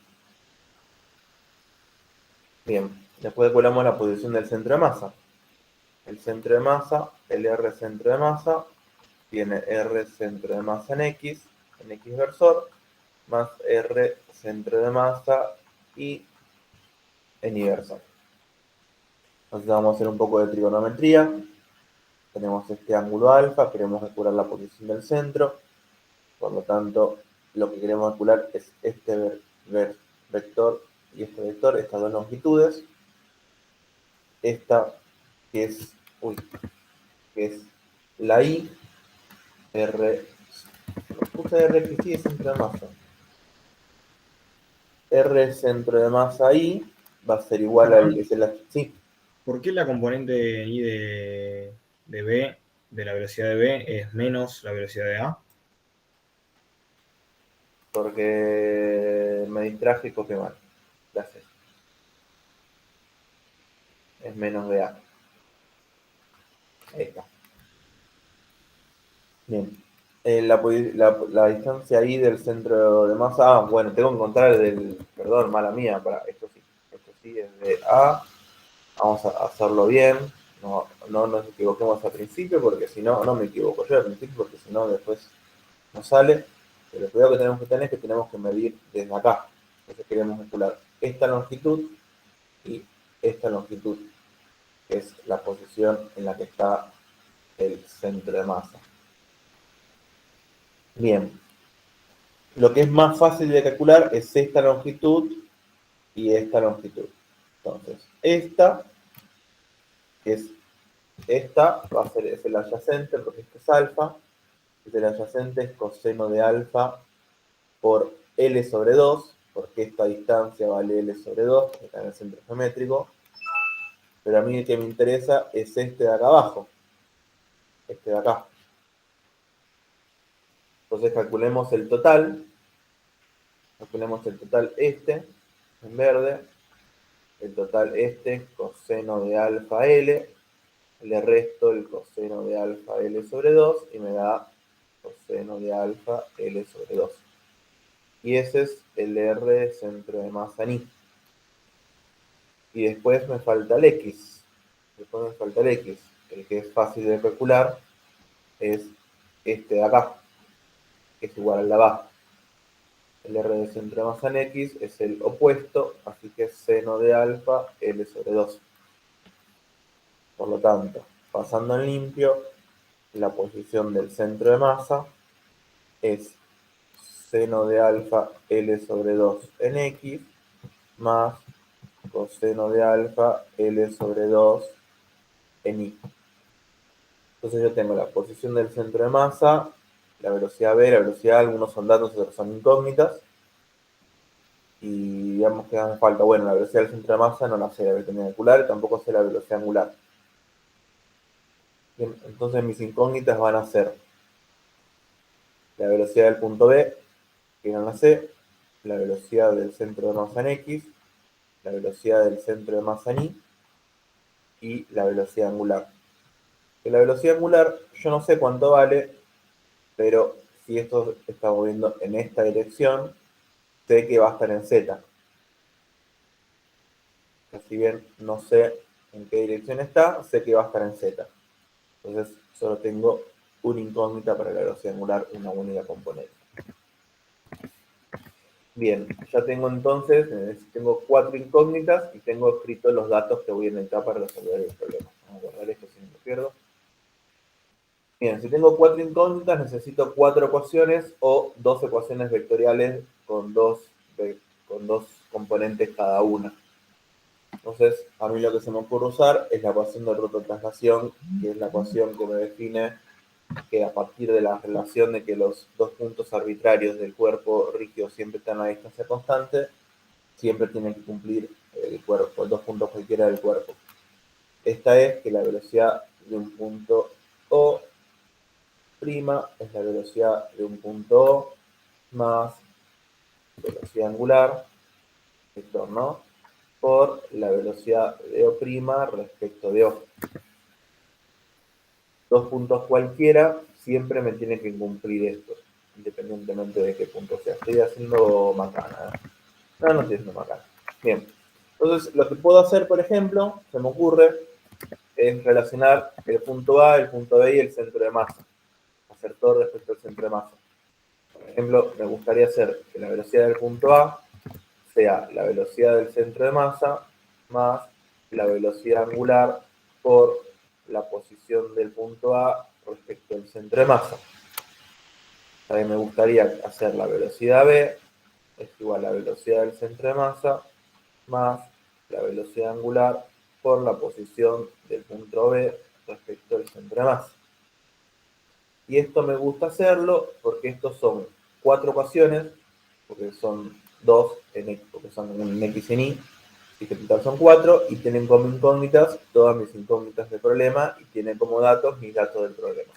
Bien, después calculamos la posición del centro de masa. El centro de masa, el R centro de masa, tiene R centro de masa en X versor, más R centro de masa y en Y versor. Entonces vamos a hacer un poco de trigonometría. Tenemos este ángulo alfa, queremos calcular la posición del centro. Por lo tanto, lo que queremos calcular es este vector y este vector, estas dos longitudes. Esta que es la I, R, puse R que sí es centro de masa. R centro de masa I va a ser igual al que es el... Sí. ¿Por qué la componente I de B, de la velocidad de B, es menos la velocidad de A? Porque me distraje y copié mal. Gracias. Es menos de A. Ahí está. Bien. La distancia I del centro de masa... Ah, bueno, tengo que encontrar Perdón, mala mía. Esto sí es de A. Vamos a hacerlo bien. No nos equivoquemos al principio, porque si no, no me equivoco yo al principio, porque si no después no sale. Pero el cuidado que tenemos que tener es que tenemos que medir desde acá. Entonces queremos calcular esta longitud y esta longitud, que es la posición en la que está el centro de masa. Bien. Lo que es más fácil de calcular es esta longitud y esta longitud. Entonces, esta va a ser, es el adyacente, porque esto es alfa. El adyacente es coseno de alfa por L sobre 2, porque esta distancia vale L sobre 2, porque está en el centro geométrico. Pero a mí el que me interesa es este de acá abajo, este de acá. Entonces calculemos el total en verde, el total coseno de alfa L, le resto el coseno de alfa L sobre 2 y me da coseno de alfa L sobre 2. Y ese es el R centro de masa en I. Y después me falta el X. El que es fácil de calcular es este de acá, que es igual al de abajo. El R de centro de masa en X es el opuesto, así que es seno de alfa L sobre 2. Por lo tanto, pasando en limpio, la posición del centro de masa es seno de alfa L sobre 2 en X más coseno de alfa L sobre 2 en Y. Entonces yo tengo la posición del centro de masa, la velocidad B, la velocidad A, algunos son datos, otros son incógnitas. Y digamos que me falta, bueno, la velocidad del centro de masa no la sé, la velocidad angular, y tampoco sé la velocidad angular. Bien, entonces mis incógnitas van a ser la velocidad del punto B, que no la sé, la velocidad del centro de masa en X, la velocidad del centro de masa en Y y la velocidad angular. Que la velocidad angular yo no sé cuánto vale, pero si esto se está moviendo en esta dirección, sé que va a estar en Z. Si bien no sé en qué dirección está, sé que va a estar en Z. Entonces solo tengo una incógnita para la velocidad angular, una única componente. Bien, ya tengo entonces, tengo 4 incógnitas y tengo escritos los datos que voy a necesitar para resolver el problema. Vamos a guardar esto si no lo pierdo. Bien, si tengo 4 incógnitas, necesito 4 ecuaciones o 2 ecuaciones vectoriales con dos componentes cada una. Entonces, a mí lo que se me ocurre usar es la ecuación de rototraslación, que es la ecuación que me define que a partir de la relación de que los dos puntos arbitrarios del cuerpo rígido siempre están a distancia constante, siempre tienen que cumplir el cuerpo, dos puntos cualquiera del cuerpo. Esta es que la velocidad de un punto O' es la velocidad de un punto O más velocidad angular, vector, ¿no? Por la velocidad de O' respecto de O. Dos puntos cualquiera siempre me tienen que cumplir esto, independientemente de qué punto sea. Estoy haciendo macana, ¿eh? No estoy haciendo macana. Bien. Entonces, lo que puedo hacer, por ejemplo, se me ocurre, es relacionar el punto A, el punto B y el centro de masa. Hacer todo respecto al centro de masa. Por ejemplo, me gustaría hacer que la velocidad del punto A sea la velocidad del centro de masa más la velocidad angular por la posición del punto A respecto al centro de masa. También me gustaría hacer la velocidad B es igual a la velocidad del centro de masa más la velocidad angular por la posición del punto B respecto al centro de masa. Y esto me gusta hacerlo porque estos son 4 ecuaciones, porque son 2 en X, porque son en X y en Y, y que en total son 4, y tienen como incógnitas todas mis incógnitas del problema, y tienen como datos mis datos del problema.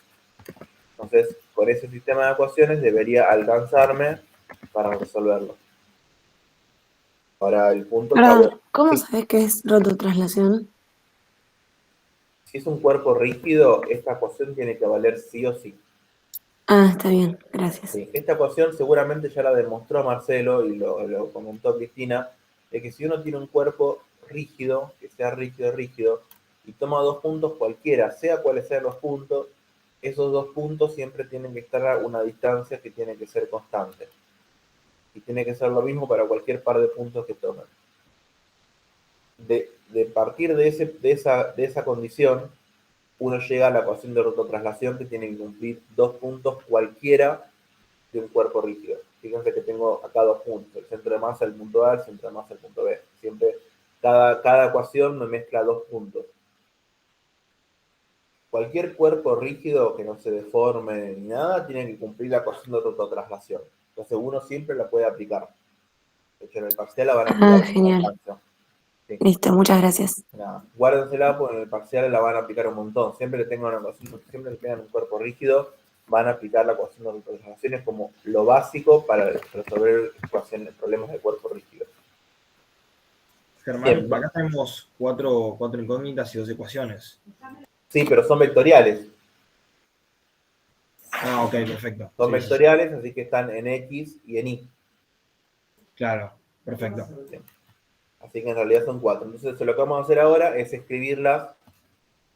Entonces, con ese sistema de ecuaciones debería alcanzarme para resolverlo. Para el punto... Perdón, ¿cómo sabes qué es rototraslación? Si es un cuerpo rígido, esta ecuación tiene que valer sí o sí. Ah, está bien, gracias. Sí, esta ecuación seguramente ya la demostró Marcelo y lo comentó Cristina, de que si uno tiene un cuerpo rígido, que sea rígido, y toma dos puntos cualquiera, sea cuáles sean los puntos, esos dos puntos siempre tienen que estar a una distancia que tiene que ser constante. Y tiene que ser lo mismo para cualquier par de puntos que tomen. De partir de esa condición, uno llega a la ecuación de rototraslación que tiene que cumplir dos puntos cualquiera de un cuerpo rígido. Fíjense que tengo acá dos puntos, el centro de masa, el punto A, el centro de masa, el punto B. Siempre, cada ecuación me mezcla dos puntos. Cualquier cuerpo rígido que no se deforme ni nada, tiene que cumplir la ecuación de rototraslación. Entonces uno siempre la puede aplicar. De hecho, en el parcial la van a aplicar. Ah, genial. Sí. Listo, muchas gracias. Nada, guárdensela porque en el parcial la van a aplicar un montón. Siempre que tengan una ecuación, siempre que tengan un cuerpo rígido, van a aplicar la ecuación de rototraslación como lo básico para resolver problemas de cuerpo rígido. Germán, acá tenemos cuatro incógnitas y 2 ecuaciones. Sí, pero son vectoriales. Ah, ok, perfecto. Son Sí, vectoriales, así que están en X y en Y. Claro, perfecto. Bien. Así que en realidad son 4. Entonces lo que vamos a hacer ahora es escribirlas,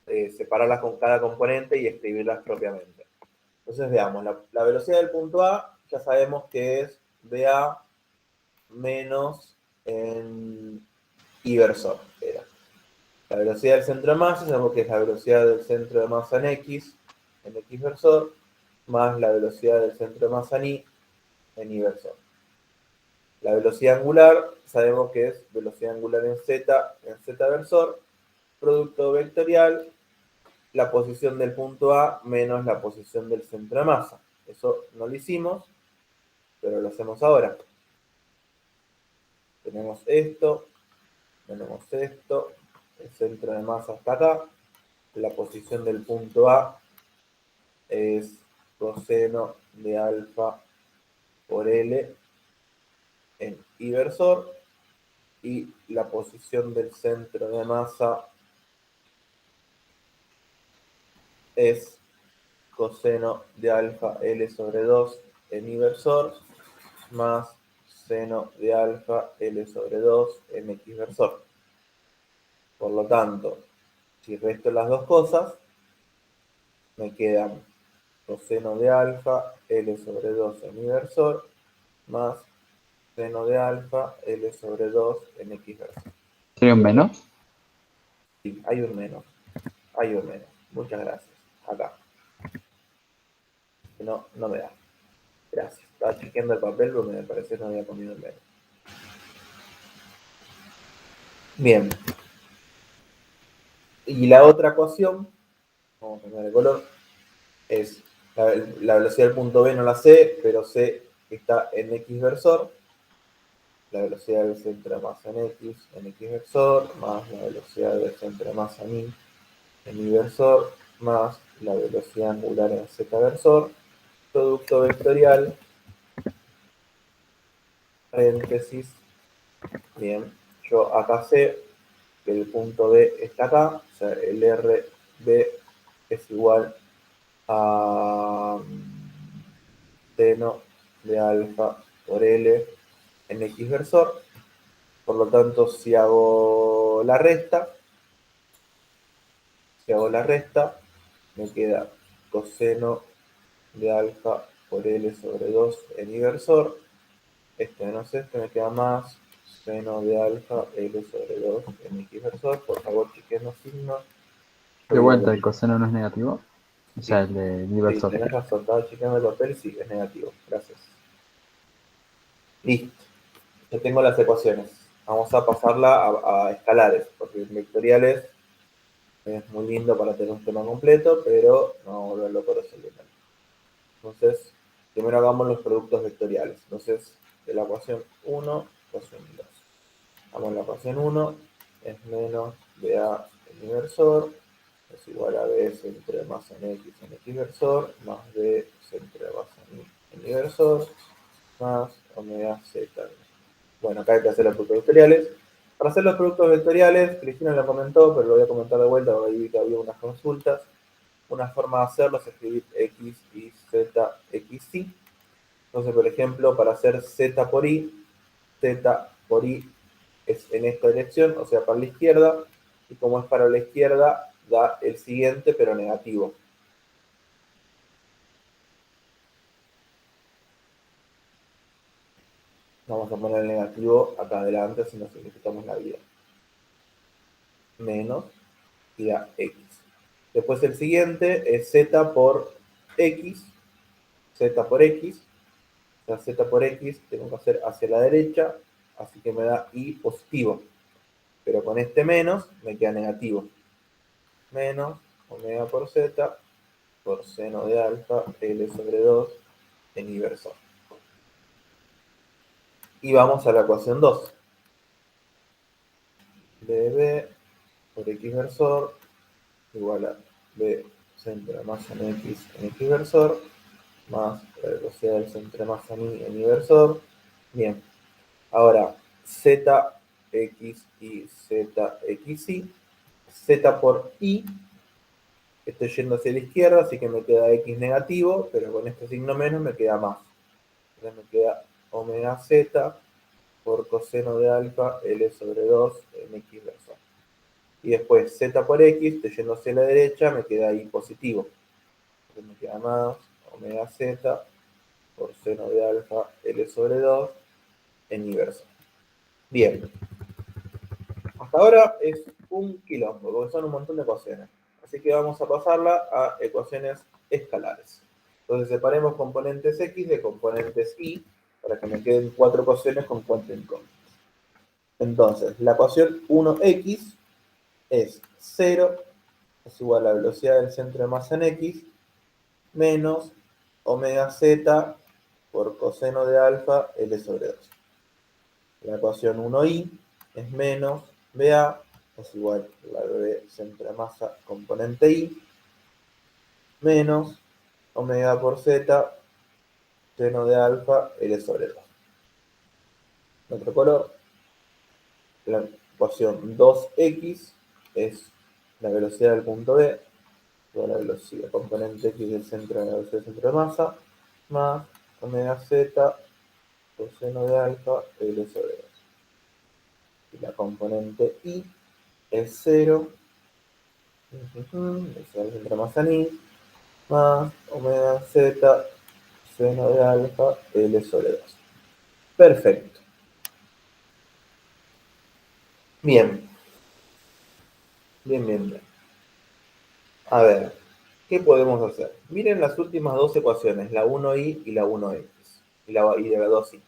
separarlas con cada componente y escribirlas propiamente. Entonces veamos, la velocidad del punto A ya sabemos que es BA menos en I versor. La velocidad del centro de masa sabemos que es la velocidad del centro de masa en X versor, más la velocidad del centro de masa en Y versor. La velocidad angular sabemos que es velocidad angular en Z versor, producto vectorial, la posición del punto A menos la posición del centro de masa. Eso no lo hicimos, pero lo hacemos ahora. Tenemos esto, el centro de masa está acá, la posición del punto A es coseno de alfa por L en I versor, y la posición del centro de masa es coseno de alfa L sobre 2 en I versor más seno de alfa L sobre 2 en X versor. Por lo tanto, si resto las dos cosas, me quedan coseno de alfa L sobre 2 en I versor más seno de alfa L sobre 2 en X versor. ¿Sería un menos? Sí, hay un menos. Muchas gracias. Acá. Si no, no me da. Gracias. Estaba chequeando el papel porque me pareció que no había comido el menos. Bien. Y la otra ecuación, vamos a cambiar de color, es la velocidad del punto B no la sé, pero sé que está en X versor. La velocidad del centro de masa en X versor, más la velocidad del centro de masa en Y versor, más la velocidad angular en Z versor, producto vectorial, paréntesis. Bien, yo acá sé que el punto B está acá, o sea, el RB es igual a seno de alfa por L en X versor. Por lo tanto, si hago la resta, me queda coseno de alfa por L sobre 2 en inversor. Este menos este me queda más seno de alfa L sobre 2 en X inversor. Por favor, chequen los signos. De vuelta, ¿el coseno no es negativo? O sea, el de Sí, inversor. tenés razón, estaba chequeando el papel, sí, es negativo. Gracias. Listo. Ya tengo las ecuaciones. Vamos a pasarla a escalares, porque en vectoriales es muy lindo para tener un tema completo, pero no vamos a volverlo por resolver. Entonces, primero hagamos los productos vectoriales. Entonces, de la ecuación 1, ecuación 2. Hagamos la ecuación 1, es menos BA en inversor, es igual a B centro de masa en X inversor, más B centro de masa en inversor, más omega Z. Bueno, acá hay que hacer los productos vectoriales. Para hacer los productos vectoriales, Cristina lo comentó, pero lo voy a comentar de vuelta, porque vi que había unas consultas. Una forma de hacerlo es escribir X, Y, Z, X, Y. Entonces, por ejemplo, para hacer Z por Y es en esta dirección, o sea, para la izquierda, y como es para la izquierda, da el siguiente, pero negativo. Vamos a poner el negativo acá adelante, si nos simplificamos la vida. Menos, y da X. Después el siguiente es Z por X, Z por X, o sea, Z por X tengo que hacer hacia la derecha, así que me da Y positivo. Pero con este menos me queda negativo. Menos omega por Z por seno de alfa L sobre 2 en inversor. Y vamos a la ecuación 2. dB por X versor igual a B centro de masa en X versor más la velocidad del centro de masa en inversor. Bien. Ahora, Z, X y Z, X, Y. Z por Y. Estoy yendo hacia la izquierda, así que me queda X negativo, pero con este signo menos me queda más. Entonces me queda omega Z por coseno de alfa L sobre 2 en X versor. Y después Z por X, estoy yendo hacia la derecha, me queda Y positivo. Entonces me queda más omega Z por seno de alfa L sobre 2 en inverso. Bien. Hasta ahora es un quilombo, porque son un montón de ecuaciones. Así que vamos a pasarla a ecuaciones escalares. Entonces separemos componentes X de componentes Y para que me queden 4 ecuaciones con cuenta incógnita. Entonces, la ecuación 1X es 0 es igual a la velocidad del centro de masa en X menos omega Z por coseno de alfa L sobre 2. La ecuación 1Y es menos BA es igual a la B centro de masa componente Y menos omega por Z seno de alfa L sobre 2. En otro color, la ecuación 2X es la velocidad del punto B, o la velocidad componente X del centro de la velocidad del centro de masa, más omega Z coseno de alfa L sobre 2. Y la componente Y es 0, velocidad del centro de masa en Y, más omega Z seno de alfa L sobre 2. Perfecto. Bien. Bien. A ver. ¿Qué podemos hacer? Miren las últimas dos ecuaciones, la 1i y la 1x, y la 2i.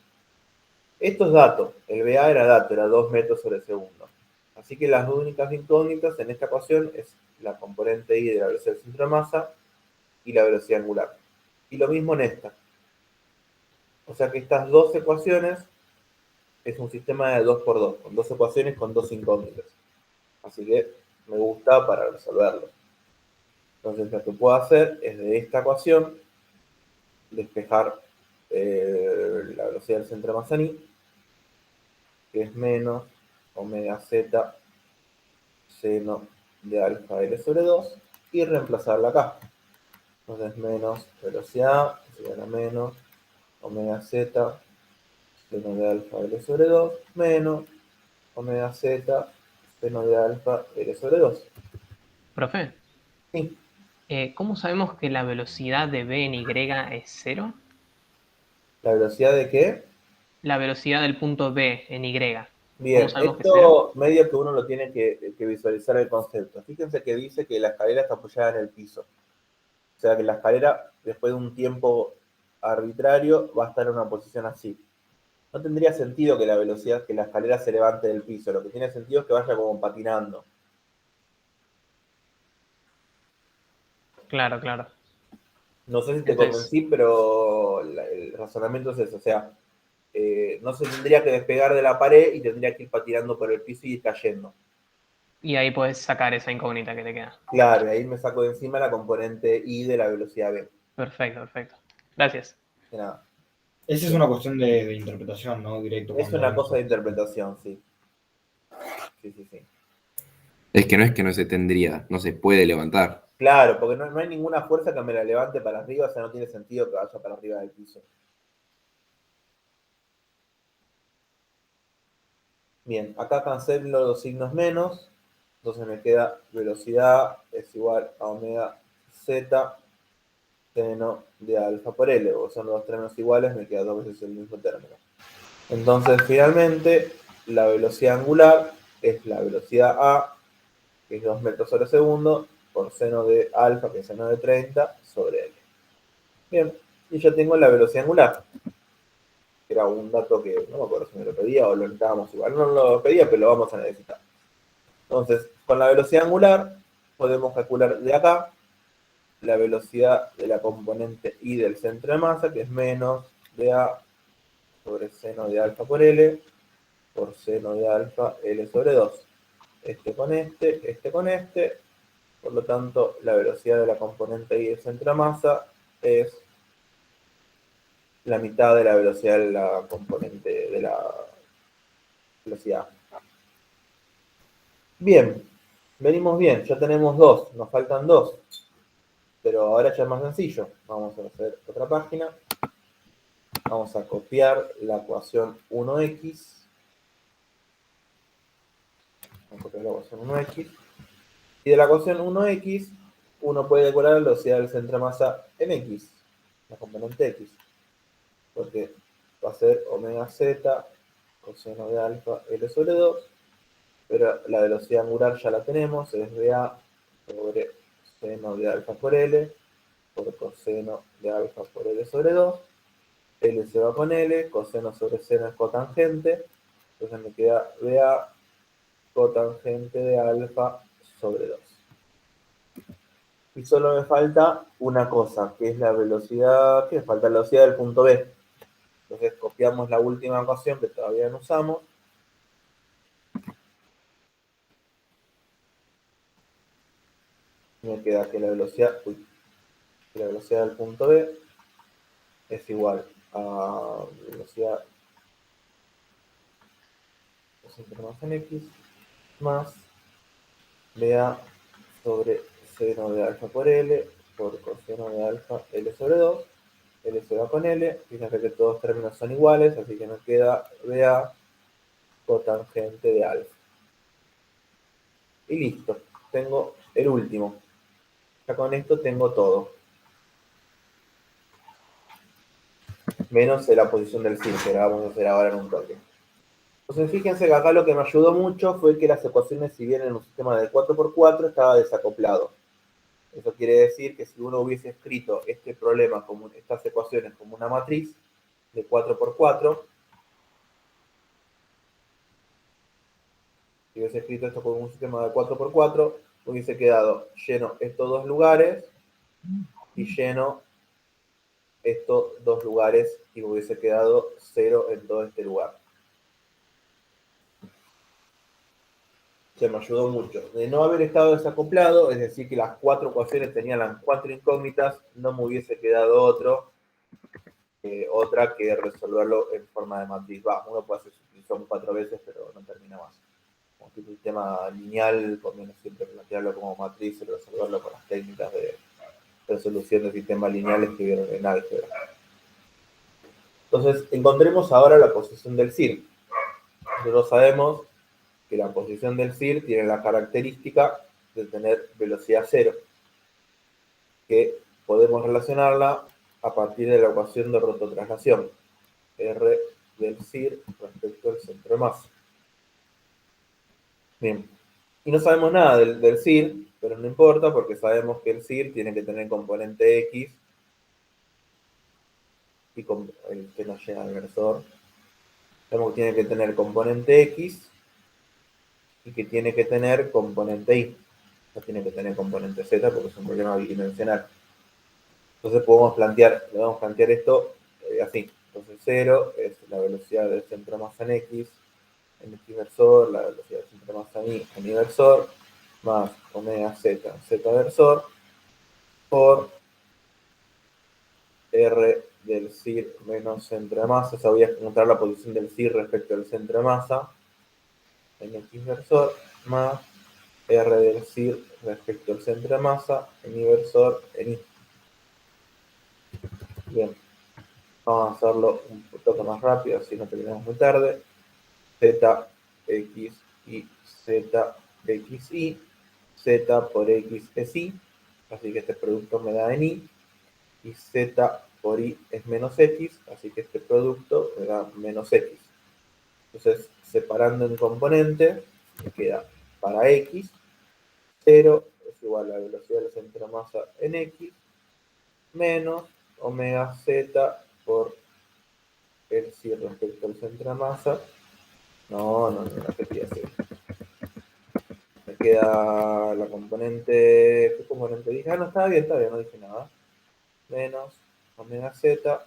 Estos datos, el BA era dato, era 2 metros sobre segundo. Así que las únicas incógnitas en esta ecuación es la componente i de la velocidad del centro de masa y la velocidad angular. Y lo mismo en esta. O sea que estas dos ecuaciones es un sistema de 2×2, con dos ecuaciones con dos incógnitas. Así que me gusta para resolverlo. Entonces lo que puedo hacer es de esta ecuación despejar la velocidad del centro de masa i, que es menos omega z seno de alfa L sobre 2, y reemplazarla acá. Entonces menos velocidad A, se gana menos omega z seno de alfa L sobre 2, menos omega z seno de alfa L sobre 2. Profe, Sí. ¿Cómo sabemos que la velocidad de B en Y es 0? ¿La velocidad de qué? La velocidad del punto B en Y. Bien, ¿Cómo sabemos que es 0? esto medio que uno lo tiene que visualizar el concepto. Fíjense que dice que la escalera está apoyada en el piso. O sea que la escalera, después de un tiempo arbitrario, va a estar en una posición así. No tendría sentido que la velocidad, que la escalera se levante del piso. Lo que tiene sentido es que vaya como patinando. Claro, claro. No sé si te Entonces, convencí, pero el razonamiento es eso. O sea, no se tendría que despegar de la pared y tendría que ir patinando por el piso y ir cayendo. y ahí puedes sacar esa incógnita que te queda. Claro, y ahí me saco de encima la componente I de la velocidad B. Perfecto, perfecto. Gracias. De nada. Esa es una cuestión de interpretación, ¿no? Directo. Es una cosa de interpretación, sí. Sí. Es que no se tendría, no se puede levantar. Claro, porque no hay ninguna fuerza que me la levante para arriba, o sea, no tiene sentido que vaya para arriba del piso. Bien, acá cancelo los signos menos, entonces me queda velocidad es igual a omega z seno de alfa por L, o son los dos términos iguales, me queda dos veces el mismo término. Entonces, finalmente, la velocidad angular es la velocidad A, que es 2 metros sobre segundo, por seno de alfa, que es seno de 30, sobre L. Bien, y ya tengo la velocidad angular. Era un dato que no me acuerdo si me lo pedía o lo necesitábamos igual. No lo pedía, pero lo vamos a necesitar. Entonces, con la velocidad angular, podemos calcular de acá la velocidad de la componente I del centro de masa, que es menos dA sobre seno de alfa por L, por seno de alfa L sobre 2. Este con este. Por lo tanto, la velocidad de la componente I del centro de masa es la mitad de la velocidad de la componente de la velocidad. Bien, venimos bien, ya tenemos dos, nos faltan dos. Pero ahora ya es más sencillo. Vamos a hacer otra página. Vamos a copiar la ecuación 1x. Vamos a copiar la ecuación 1x. Y de la ecuación 1x, uno puede calcular la velocidad del centro de masa en x, la componente x. Porque va a ser omega z coseno de alfa L sobre 2. Pero la velocidad angular ya la tenemos, es dA sobre seno de alfa por L, por coseno de alfa por L sobre 2. L se va con L, coseno sobre seno es cotangente, entonces me queda dA cotangente de alfa sobre 2. Y solo me falta una cosa, que es la velocidad, ¿qué me falta? La velocidad del punto B. Entonces copiamos la última ecuación que todavía no usamos. Me queda que la velocidad del punto B es igual a velocidad de centro de masa en x más dA sobre seno de alfa por L por coseno de alfa L sobre 2. L se va con L, fíjense que todos términos son iguales, así que nos queda dA cotangente de alfa. Y listo, tengo el último. Ya con esto tengo todo. Menos la posición del sin, que la vamos a hacer ahora en un toque. Entonces fíjense que acá lo que me ayudó mucho fue que las ecuaciones, si bien en un sistema de 4×4 estaba desacoplado. Eso quiere decir que si uno hubiese escrito este problema, como estas ecuaciones, como una matriz de 4×4, si hubiese escrito esto como un sistema de 4×4, hubiese quedado lleno estos dos lugares y lleno estos dos lugares y hubiese quedado 0 en todo este lugar. Se me ayudó mucho. De no haber estado desacoplado, es decir, que las 4 ecuaciones tenían las 4 incógnitas, no me hubiese quedado otra que resolverlo en forma de matriz. Uno puede hacer substitución 4 veces, pero no termina más. Como un sistema lineal, conviene siempre plantearlo como matriz y resolverlo con las técnicas de resolución de sistemas lineales que vieron en álgebra. Entonces, encontremos ahora la posición del CIR. Nosotros sabemos que la posición del CIR tiene la característica de tener velocidad cero, que podemos relacionarla a partir de la ecuación de rototraslación, R del CIR respecto al centro de masa. Bien, y no sabemos nada del CIR, pero no importa porque sabemos que el CIR tiene que tener componente X y con el que nos llega al versor. Sabemos que tiene que tener componente X y que tiene que tener componente Y. No tiene que tener componente Z porque es un problema bidimensional. Entonces podemos plantear esto así. Entonces 0 es la velocidad del centro de masa en X versor, la velocidad del centro de masa en Y versor, más omega Z versor, por R del CIR menos centro de masa. O sea, voy a encontrar la posición del CIR respecto al centro de masa en X versor, más R del CIR respecto al centro de masa en Y versor en Y. Bien, vamos a hacerlo un poco más rápido, así no terminamos muy tarde. Z, X, Y, Z, X, Y. Z por X es Y, así que este producto me da en Y. Y Z por Y es menos X, así que este producto me da menos X. Entonces, separando en componente, me queda para X, 0 es igual a la velocidad del centro de masa en X, menos omega Z por el CIR respecto al centro de masa. No quería hacer. Me queda la componente. ¿Qué componente dije? No, estaba bien, no dije nada. Menos omega Z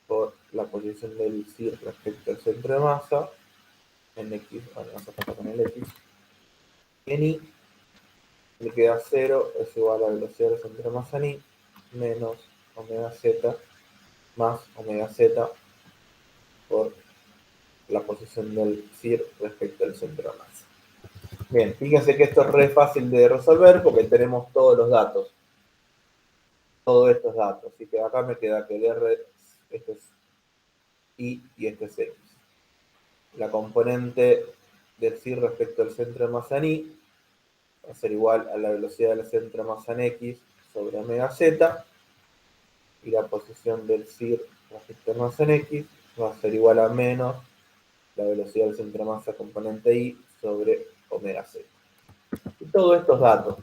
por la posición del CIR respecto al centro de masa en X, bueno, vamos a pasar con el X. En Y me queda 0 es igual a la velocidad del centro de masa en Y menos omega Z más omega Z por la posición del CIR respecto al centro de masa. Bien, fíjense que esto es re fácil de resolver porque tenemos todos los datos. Todos estos datos. Así que acá me queda que el R, este es Y y este es X. La componente del CIR respecto al centro de masa en Y va a ser igual a la velocidad del centro de masa en X sobre omega Z. Y la posición del CIR respecto al masa en X va a ser igual a menos la velocidad del centro de masa componente Y sobre omega Z. Y todos estos datos,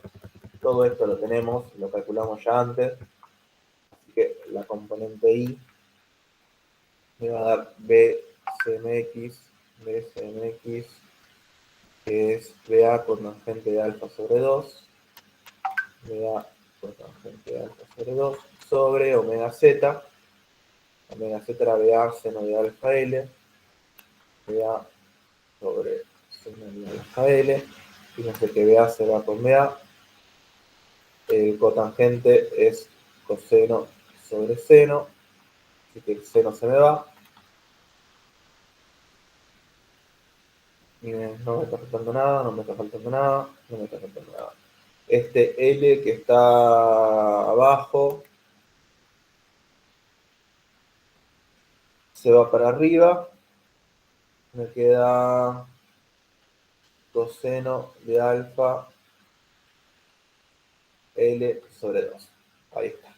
todo esto lo tenemos, lo calculamos ya antes. Así que la componente Y me va a dar BCMX, que es BA con tangente de alfa sobre 2, BA con tangente de alfa sobre 2, sobre omega Z era BA seno de alfa L, BA sobre seno de alfa L, fíjense que BA se va con BA, el cotangente es coseno sobre seno, así que el seno se me va, y no me está faltando nada, no me está faltando nada, no me está faltando nada. Este L que está abajo se va para arriba, me queda coseno de alfa L sobre 2. Ahí está.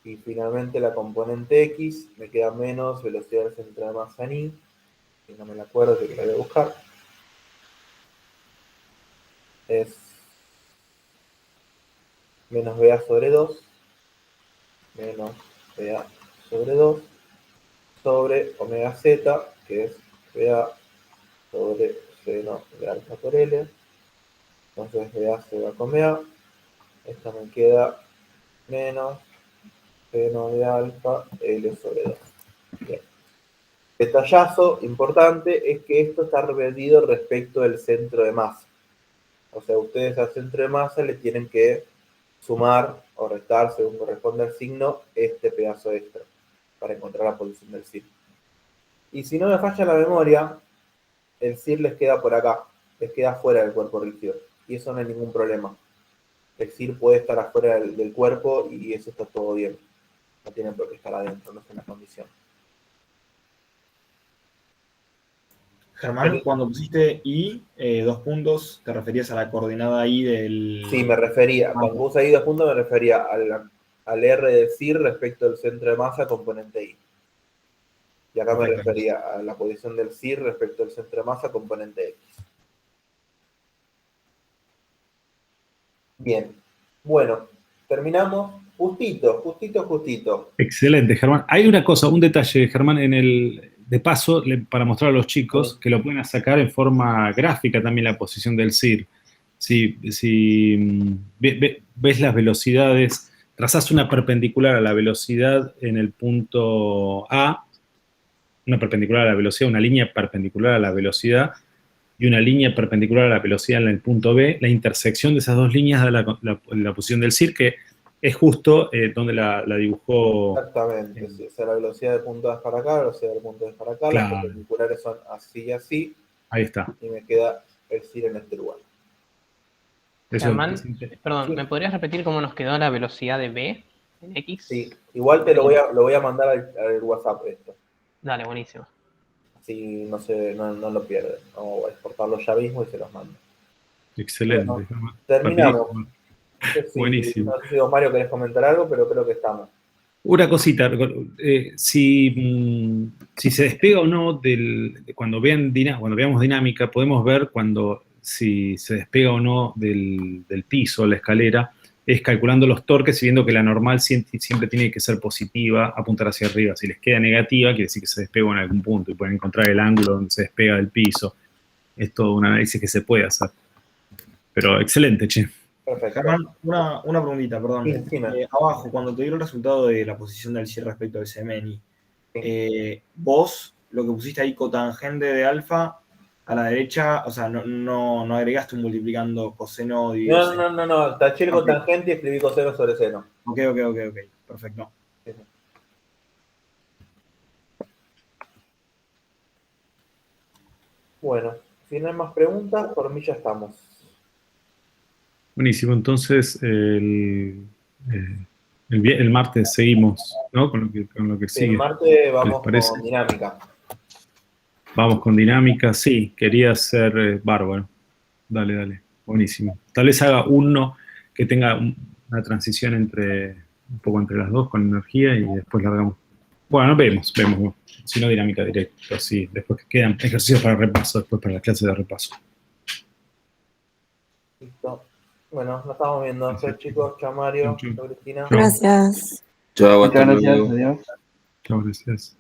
Y finalmente la componente X me queda menos velocidad del centro de masa en Y, que no me la acuerdo, que la voy a buscar. Es menos BA sobre 2, menos BA sobre 2, sobre omega Z, que es BA sobre seno de alfa por L. Entonces BA se va con BA. Esto me queda menos seno de alfa L sobre 2. Bien. Detallazo importante es que esto está revertido respecto del centro de masa. O sea, ustedes al centro de masa le tienen que sumar o restar, según corresponde al signo, este pedazo extra para encontrar la posición del CIR. Y si no me falla la memoria, el CIR les queda por acá, les queda fuera del cuerpo rígido. Y eso no hay ningún problema. El CIR puede estar afuera del cuerpo y eso está todo bien. No tiene por qué estar adentro, no es una condición. Germán, cuando pusiste I, 2 puntos, ¿te referías a la coordenada I del...? Sí, me refería, cuando puse ahí 2 puntos me refería al R del CIR respecto al centro de masa componente I. Y acá me refería a la posición del CIR respecto al centro de masa componente X. Bien, bueno, terminamos justito. Excelente, Germán. Hay una cosa, un detalle, Germán, de paso, para mostrar a los chicos que lo pueden sacar en forma gráfica también la posición del CIR. Si ves las velocidades, trazás una perpendicular a la velocidad en el punto A, una perpendicular a la velocidad, una línea perpendicular a la velocidad y una línea perpendicular a la velocidad en el punto B, la intersección de esas dos líneas da la posición del CIR, que es justo donde la dibujó. Exactamente, o sea, la velocidad del punto A es para acá, la velocidad del punto B es para acá, Claro. Las perpendiculares son así y así. Ahí está. Y me queda el CIR en este lugar. Germán, perdón, ¿me podrías repetir cómo nos quedó la velocidad de B en X? Sí, igual te lo voy a mandar al WhatsApp esto. Dale, buenísimo. Así no lo pierden. Vamos a exportarlo ya mismo y se los mando. Excelente. Bueno, terminamos. Buenísimo. No sé si vos, Mario, querés comentar algo, pero creo que estamos. Una cosita, si se despega o no cuando veamos dinámica, podemos ver si se despega o no del piso, la escalera, es calculando los torques y viendo que la normal siempre tiene que ser positiva, apuntar hacia arriba. Si les queda negativa, quiere decir que se despegó en algún punto y pueden encontrar el ángulo donde se despega del piso. Es todo un análisis que se puede hacer. Pero excelente, che. Perfecto. Germán, una preguntita, perdón. Sí, abajo, cuando te dio el resultado de la posición del CIR respecto al SMNI, vos lo que pusiste ahí cotangente de alfa a la derecha, o sea, no agregaste un multiplicando coseno dividido seno. No, taché el cotangente y escribí coseno sobre seno. Ok, perfecto. Sí. Bueno, si no hay más preguntas, por mí ya estamos. Buenísimo, entonces el martes seguimos, ¿no? Con lo que sigue. El martes vamos con dinámica. Vamos con dinámica, sí, quería ser bárbaro. Dale, buenísimo. Tal vez haga uno que tenga una transición un poco entre las dos con energía y después la hagamos. Bueno, vemos. Si no, dinámica directa, sí. Después que quedan ejercicios para repaso, después para las clases de repaso. Listo. Bueno, nos estamos viendo. Chao, chicos. Chao, Mario. Chao, Cristina. Gracias. Chao, hasta Muchas gracias, luego. adiós. Chao, gracias.